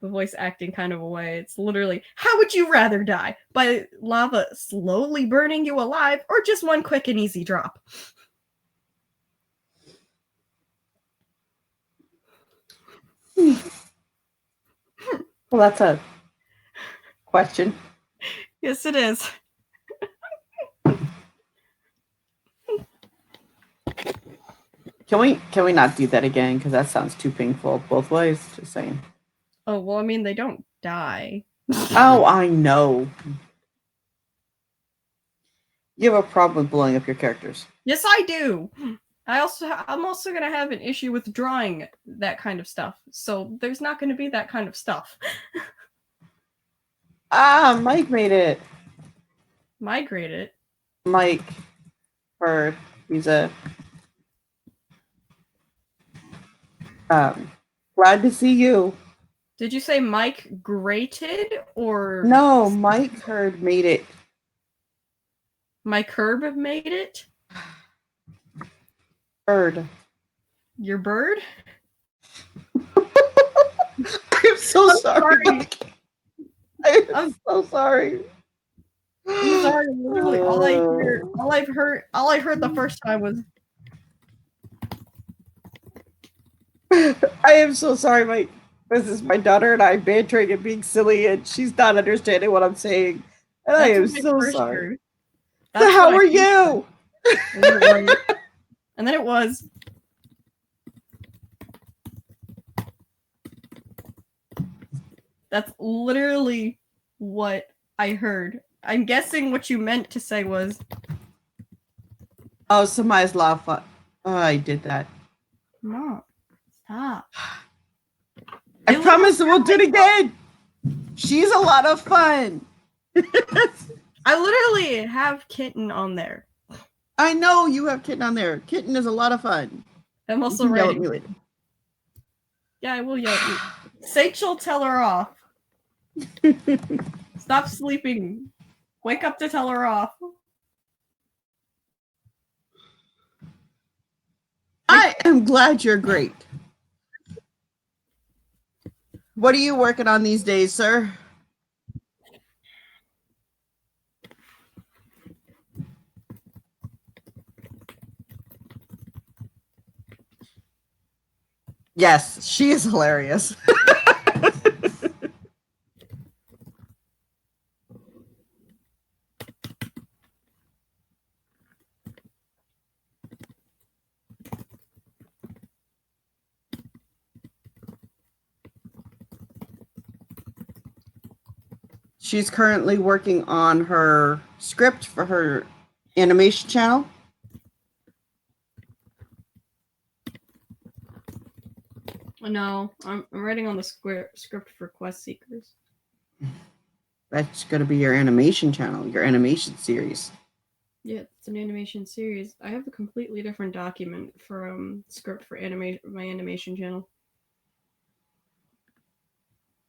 The voice acting kind of a way. It's literally, how would you rather die? By lava slowly burning you alive, or just one quick and easy drop? Well, that's a question. Yes, it is. Can we not do that again? Because that sounds too painful both ways. Just saying. Oh, well, I mean, they don't die. Oh, I know. You have a problem with blowing up your characters. Yes, I do. I'm also going to have an issue with drawing that kind of stuff. So there's not going to be that kind of stuff. Mike made it. Migrated. Mike. He's a glad to see you. Did you say Mike grated or no? Mike Hurd made it. Mike Herb made it. Bird. Your bird? I'm so sorry. Mike. I'm so sorry. I'm sorry. Literally, all I heard the first time was. I am so sorry, Mike. This is my daughter and I bantering and being silly, and she's not understanding what I'm saying. And I am so sorry. So how are you? And then it was. That's literally what I heard. I'm guessing what you meant to say was. Oh, somebody's laughing. Oh, I did that. Mom, stop. I promise we'll do it again. She's a lot of fun. I literally have Kitten on there. I know you have Kitten on there. Kitten is a lot of fun. I'm also writing. Yeah, I will yell at you. Sachel, tell her off. Stop sleeping. Wake up to tell her off. I am glad you're great. What are you working on these days, sir? Yes, she is hilarious. She's currently working on her script for her animation channel. No, I'm writing on the script for Quest Seekers. That's going to be your animation channel, your animation series. Yeah, it's an animation series. I have a completely different document for script for my animation channel.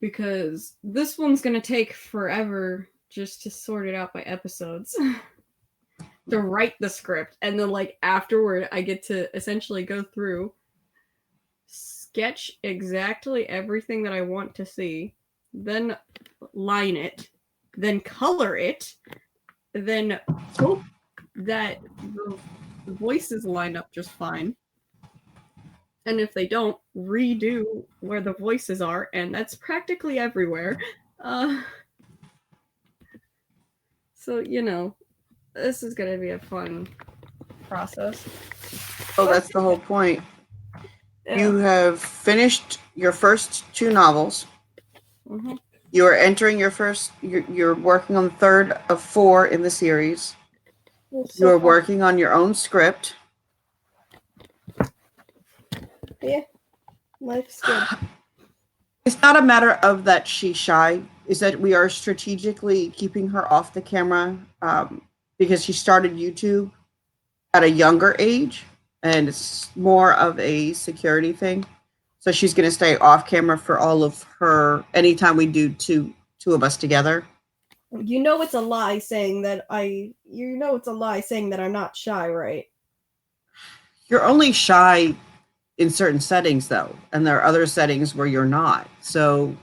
Because this one's gonna take forever just to sort it out by episodes. To write the script, and then like afterward I get to essentially go through, sketch exactly everything that I want to see, then line it, then color it, then hope that the voices line up just fine. And if they don't, redo where the voices are, and that's practically everywhere. So, you know, this is going to be a fun process. Oh, that's the whole point. Yeah. You have finished your first 2 novels. Mm-hmm. You are entering your first, you're working on the third of 4 in the series. Well, You are working on your own script. Yeah, life's good. It's not a matter of that she's shy. Is that we are strategically keeping her off the camera because she started YouTube at a younger age, and it's more of a security thing. So she's going to stay off camera for all of her anytime we do two of us together. You know it's a lie saying that it's a lie saying that I'm not shy, right? You're only shy in certain settings though, and there are other settings where you're not. So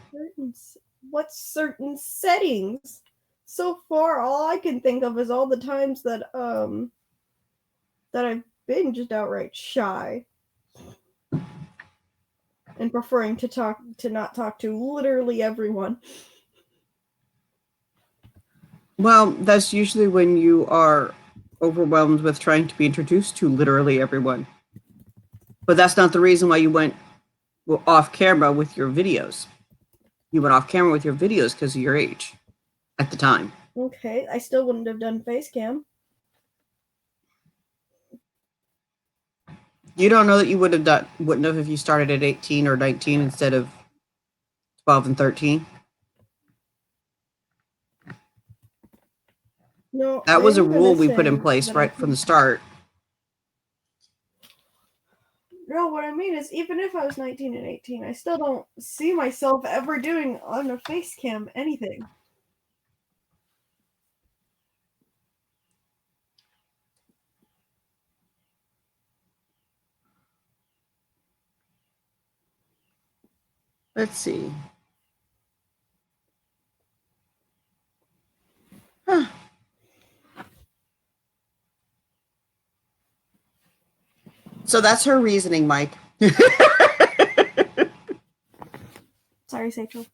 What certain settings? So far all I can think of is all the times that I've been just outright shy. And preferring to not talk to literally everyone. well, that's usually when you are overwhelmed with trying to be introduced to literally everyone. But that's not the reason why you went off camera with your videos. You went off camera with your videos because of your age at the time. Okay, I still wouldn't have done face cam. You don't know that you wouldn't have if you started at 18 or 19 instead of 12 and 13. No, That was a rule we put in place right from the start. No, what I mean is, even if I was 19 and 18, I still don't see myself ever doing on a face cam anything. Let's see. Huh. So that's her reasoning, Mike. Sorry, Sachel.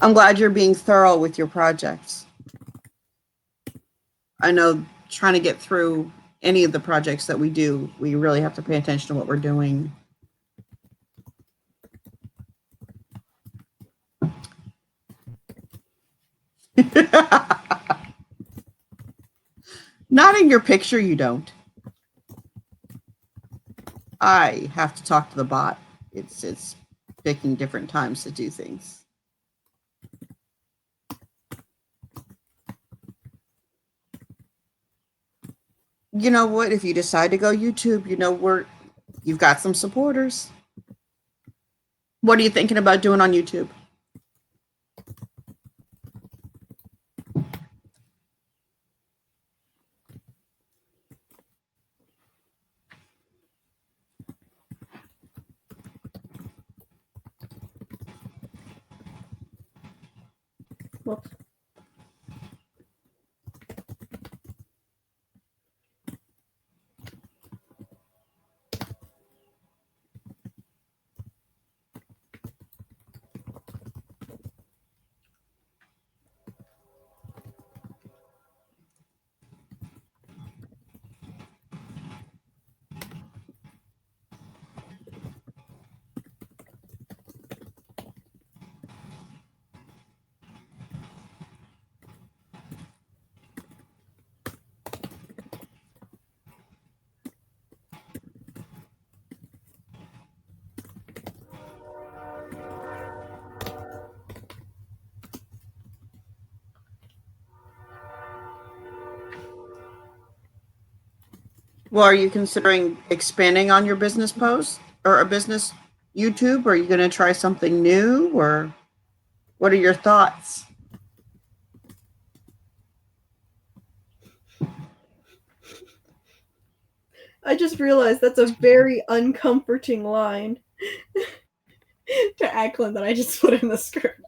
I'm glad you're being thorough with your projects. I know trying to get through any of the projects that we do, we really have to pay attention to what we're doing. Not in your picture, you don't. I have to talk to the bot. It's picking different times to do things. You know what? If you decide to go YouTube, you know you've got some supporters. What are you thinking about doing on YouTube? Whoops. Well, are you considering expanding on your business post or a business YouTube? Or are you going to try something new, or what are your thoughts? I just realized that's a very uncomforting line to Acklin that I just put in the script.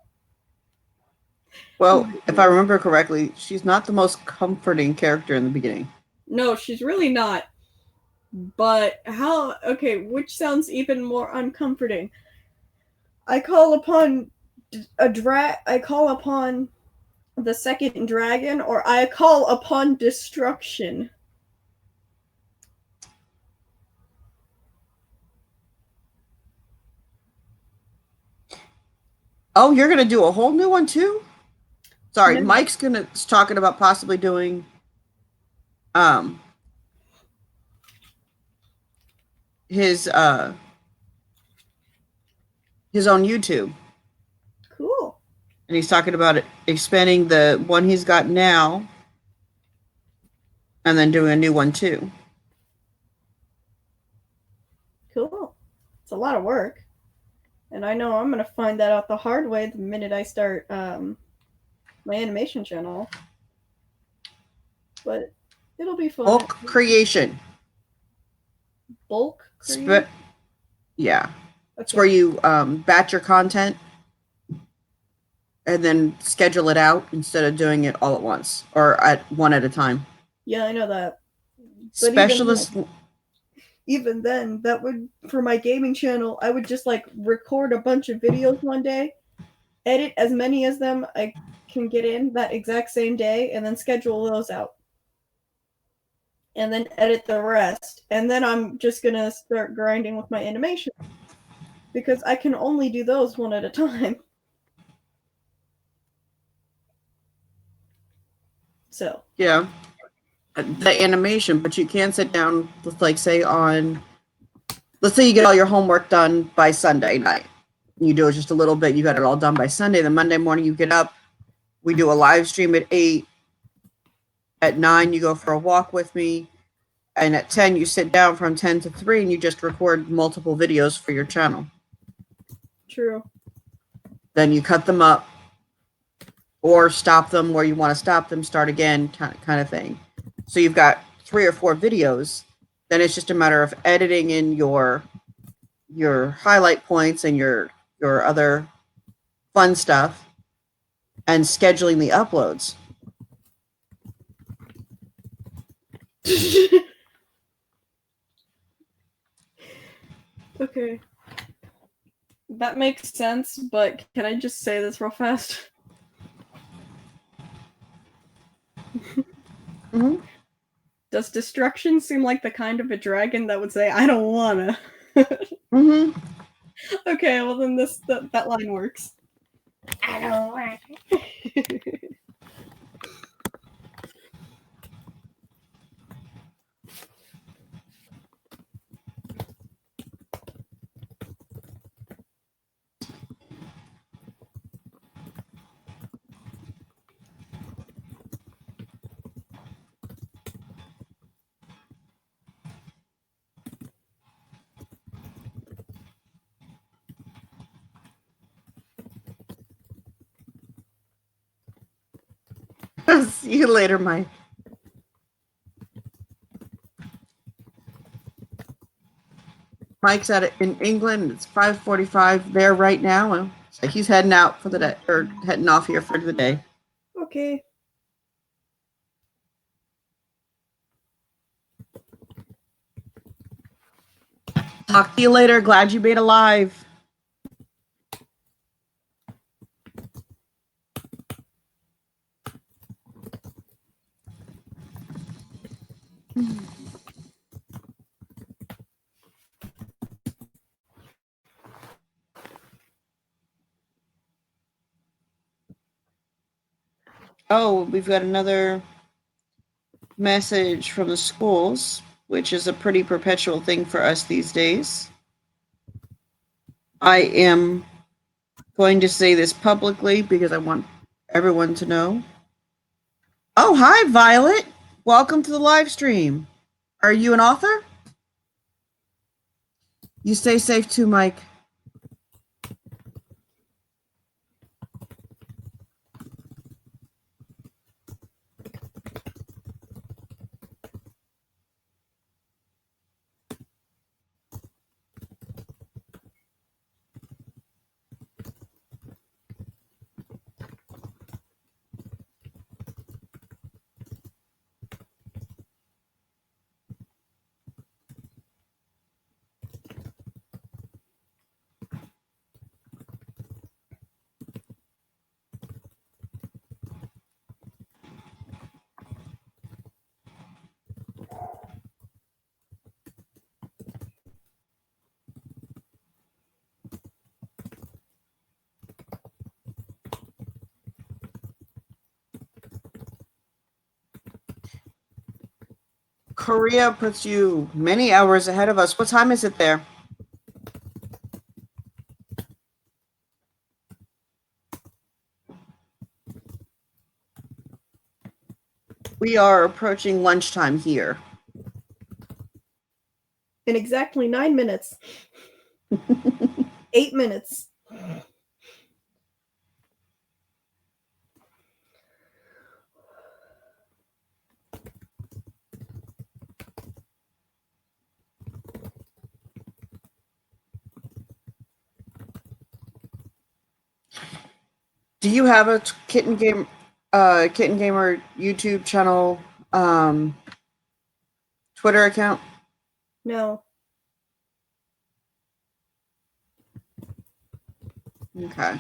Well, if I remember correctly, she's not the most comforting character in the beginning. No, she's really not. But how? Okay, which sounds even more uncomforting. I call upon I call upon the second dragon, or I call upon destruction. Oh, you're going to do a whole new one too? Sorry, No. Mike's talking about possibly doing his own YouTube. Cool. And he's talking about expanding the one he's got now and then doing a new one too. Cool. It's a lot of work. And I know I'm going to find that out the hard way the minute I start my animation channel. But it'll be fun. Bulk creation. Bulk creation? Yeah. It's Okay. where you batch your content and then schedule it out instead of doing it all at once or at one at a time. Yeah, I know that. But Specialist. even then, that would, for my gaming channel, I would just like record a bunch of videos one day, edit as many as them I can get in that exact same day, and then schedule those out. And then edit the rest. And then I'm just gonna start grinding with my animation. Because I can only do those one at a time. So. Yeah. The animation, but you can sit down with, like, say let's say you get all your homework done by Sunday night. You do it just a little bit, you got it all done by Sunday. Then Monday morning you get up, we do a live stream at 8. At 9 you go for a walk with me, and at 10 you sit down from 10 to 3 and you just record multiple videos for your channel. True. Then you cut them up or stop them where you want to stop them, start again, kind of thing. So you've got 3 or 4 videos. Then it's just a matter of editing in your highlight points and your other fun stuff and scheduling the uploads. Okay. That makes sense, but can I just say this real fast? Mm-hmm. Does destruction seem like the kind of a dragon that would say, I don't wanna? Mm-hmm. Okay, well then that line works. I don't wanna. See you later, Mike. Mike's in England. It's 5:45 there right now. So he's heading out for the day, or heading off here for the day. Okay. Talk to you later. Glad you made it live. Oh, we've got another message from the schools, which is a pretty perpetual thing for us these days. I am going to say this publicly because I want everyone to know. Oh, hi, Violet. Welcome to the live stream. Are you an author? You stay safe too, Mike. Korea puts you many hours ahead of us. What time is it there? We are approaching lunchtime here. In exactly 9 minutes. 8 minutes. Do you have a Kitten Gamer YouTube channel, Twitter account? No. Okay.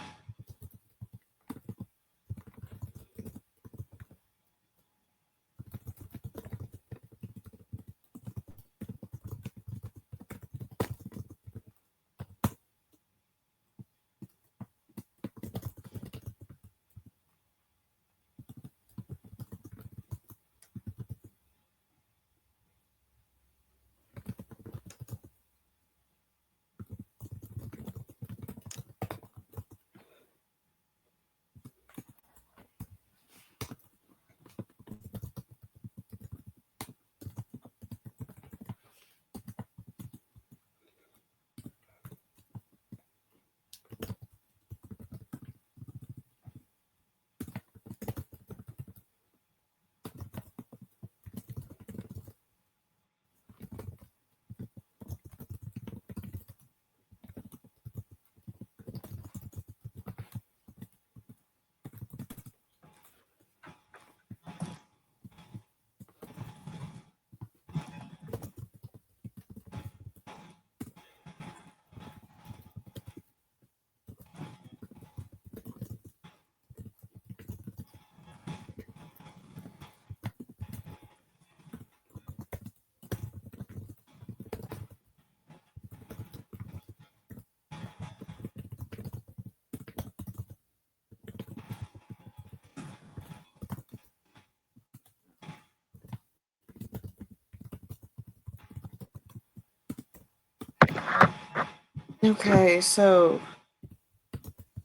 Okay, so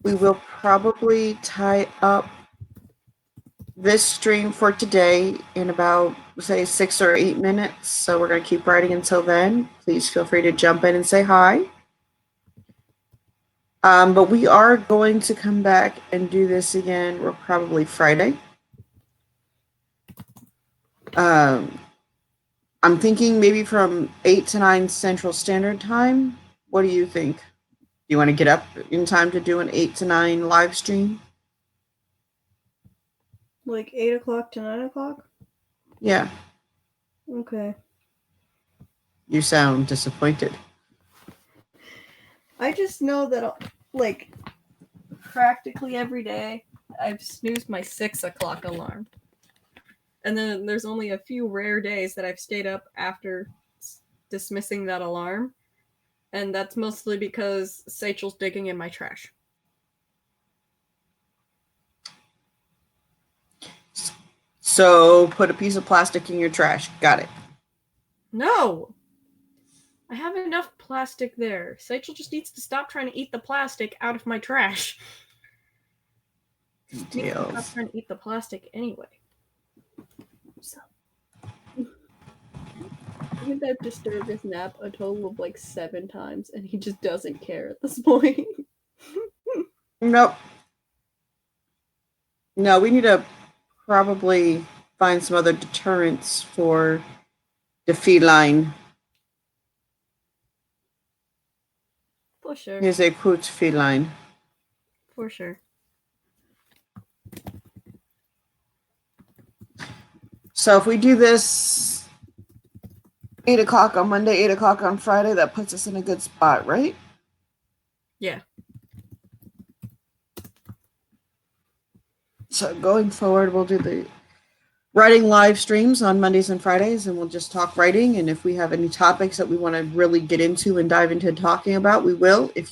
we will probably tie up this stream for today in about, say, 6 or 8 minutes. So we're going to keep writing until then. Please feel free to jump in and say hi. But we are going to come back and do this again. We're probably Friday. I'm thinking maybe from 8 to 9 Central Standard Time. What do you think? Do you want to get up in time to do an 8 to 9 live stream? Like 8 o'clock to 9 o'clock? Yeah. Okay. You sound disappointed. I just know that, like, practically every day I've snoozed my 6 o'clock alarm. And then there's only a few rare days that I've stayed up after dismissing that alarm. And that's mostly because Sachel's digging in my trash. So put a piece of plastic in your trash. Got it. No! I have enough plastic there. Sachel just needs to stop trying to eat the plastic out of my trash. Details. Stop trying to eat the plastic anyway. So. I think I've disturbed his nap a total of like 7 times, and he just doesn't care at this point. Nope. No, we need to probably find some other deterrents for the feline. For sure. Here's a quote feline. For sure. So if we do this 8 o'clock on Monday, 8 o'clock on Friday, that puts us in a good spot, right? Yeah. So going forward, we'll do the writing live streams on Mondays and Fridays, and we'll just talk writing. And if we have any topics that we want to really get into and dive into talking about, we will. If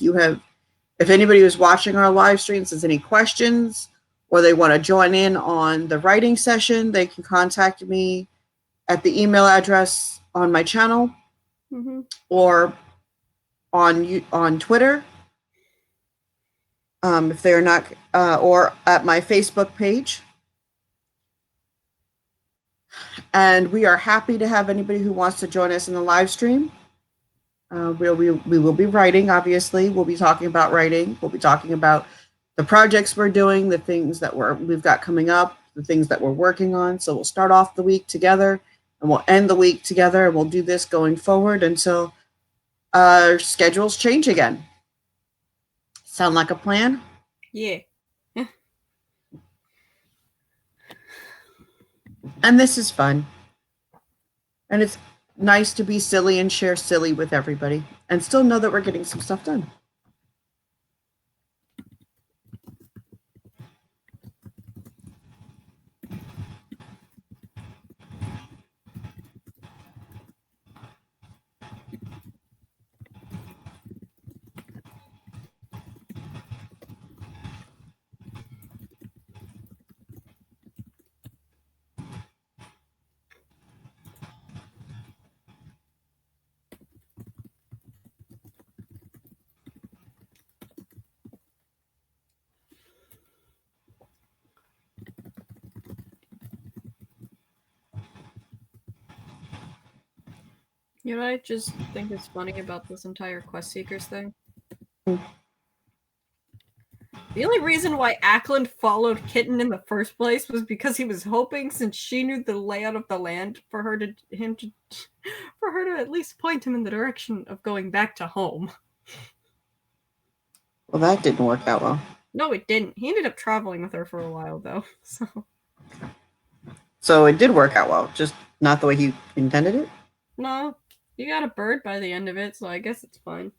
anybody who's watching our live streams has any questions or they want to join in on the writing session, they can contact me at the email address on my channel or on Twitter. If they're not, or at my Facebook page. And we are happy to have anybody who wants to join us in the live stream. We will be writing, obviously. We'll be talking about writing. We'll be talking about the projects we're doing, the things that we've got coming up, the things that we're working on. So we'll start off the week together and we'll end the week together. And we'll do this going forward until our schedules change again. Sound like a plan? Yeah. And this is fun. And it's nice to be silly and share silly with everybody and still know that we're getting some stuff done. You know what I just think is funny about this entire Quest Seekers thing? The only reason why Ackland followed Kitten in the first place was because he was hoping, since she knew the layout of the land, for her to at least point him in the direction of going back to home. Well, that didn't work out well. No, it didn't. He ended up traveling with her for a while, though. So it did work out well, just not the way he intended it? No, you got a bird by the end of it, so I guess it's fine.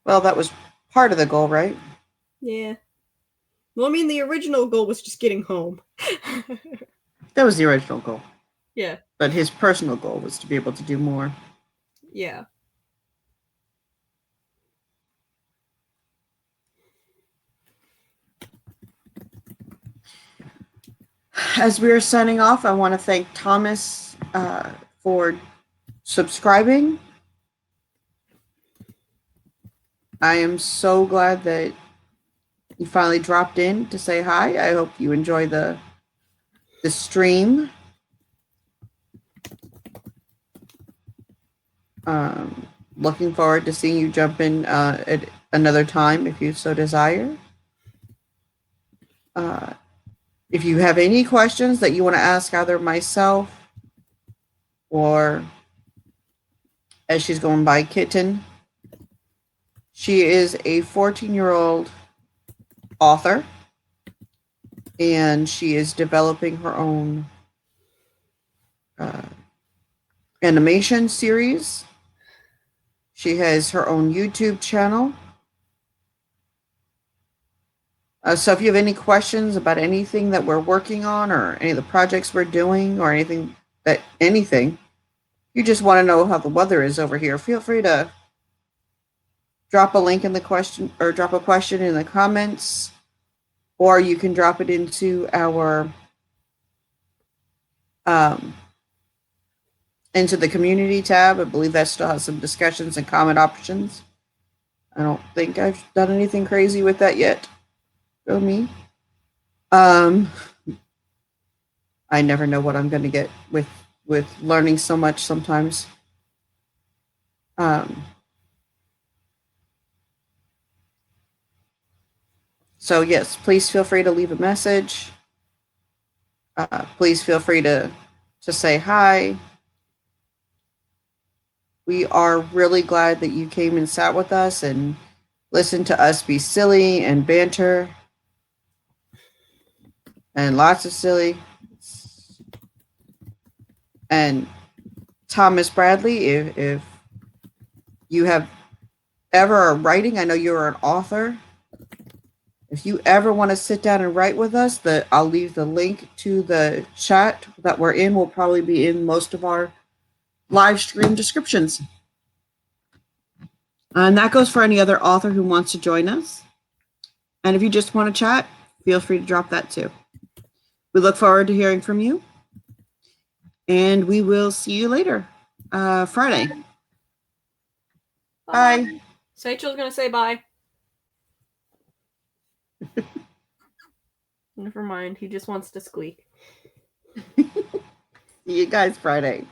Well, that was part of the goal, right? Yeah. Well, I mean, the original goal was just getting home. That was the original goal. Yeah. But his personal goal was to be able to do more. Yeah. As we are signing off, I want to thank Thomas for subscribing. I am so glad that you finally dropped in to say hi. I hope you enjoy the stream. Looking forward to seeing you jump in at another time if you so desire. If you have any questions that you want to ask either myself or, as she's going by, Kitten. She is a 14-year-old author, and she is developing her own animation series. She has her own YouTube channel. So if you have any questions about anything that we're working on or any of the projects we're doing or anything, you just want to know how the weather is over here, feel free to drop a link in the question or drop a question in the comments, or you can drop it into our into the community tab. I believe that still has some discussions and comment options. I don't think I've done anything crazy with that yet. Go me. I never know what I'm going to get with learning so much sometimes. So yes, please feel free to leave a message. Please feel free to say hi. We are really glad that you came and sat with us and listened to us be silly and banter and lots of silly. And Thomas Bradley, if you have ever are writing, I know you're an author. If you ever want to sit down and write with us, I'll leave the link to the chat that we're in. Will probably be in most of our live stream descriptions. And that goes for any other author who wants to join us. And if you just want to chat, feel free to drop that too. We look forward to hearing from you. And we will see you later, Friday. Bye. Sachel's gonna say bye. Never mind. He just wants to squeak. See you guys Friday.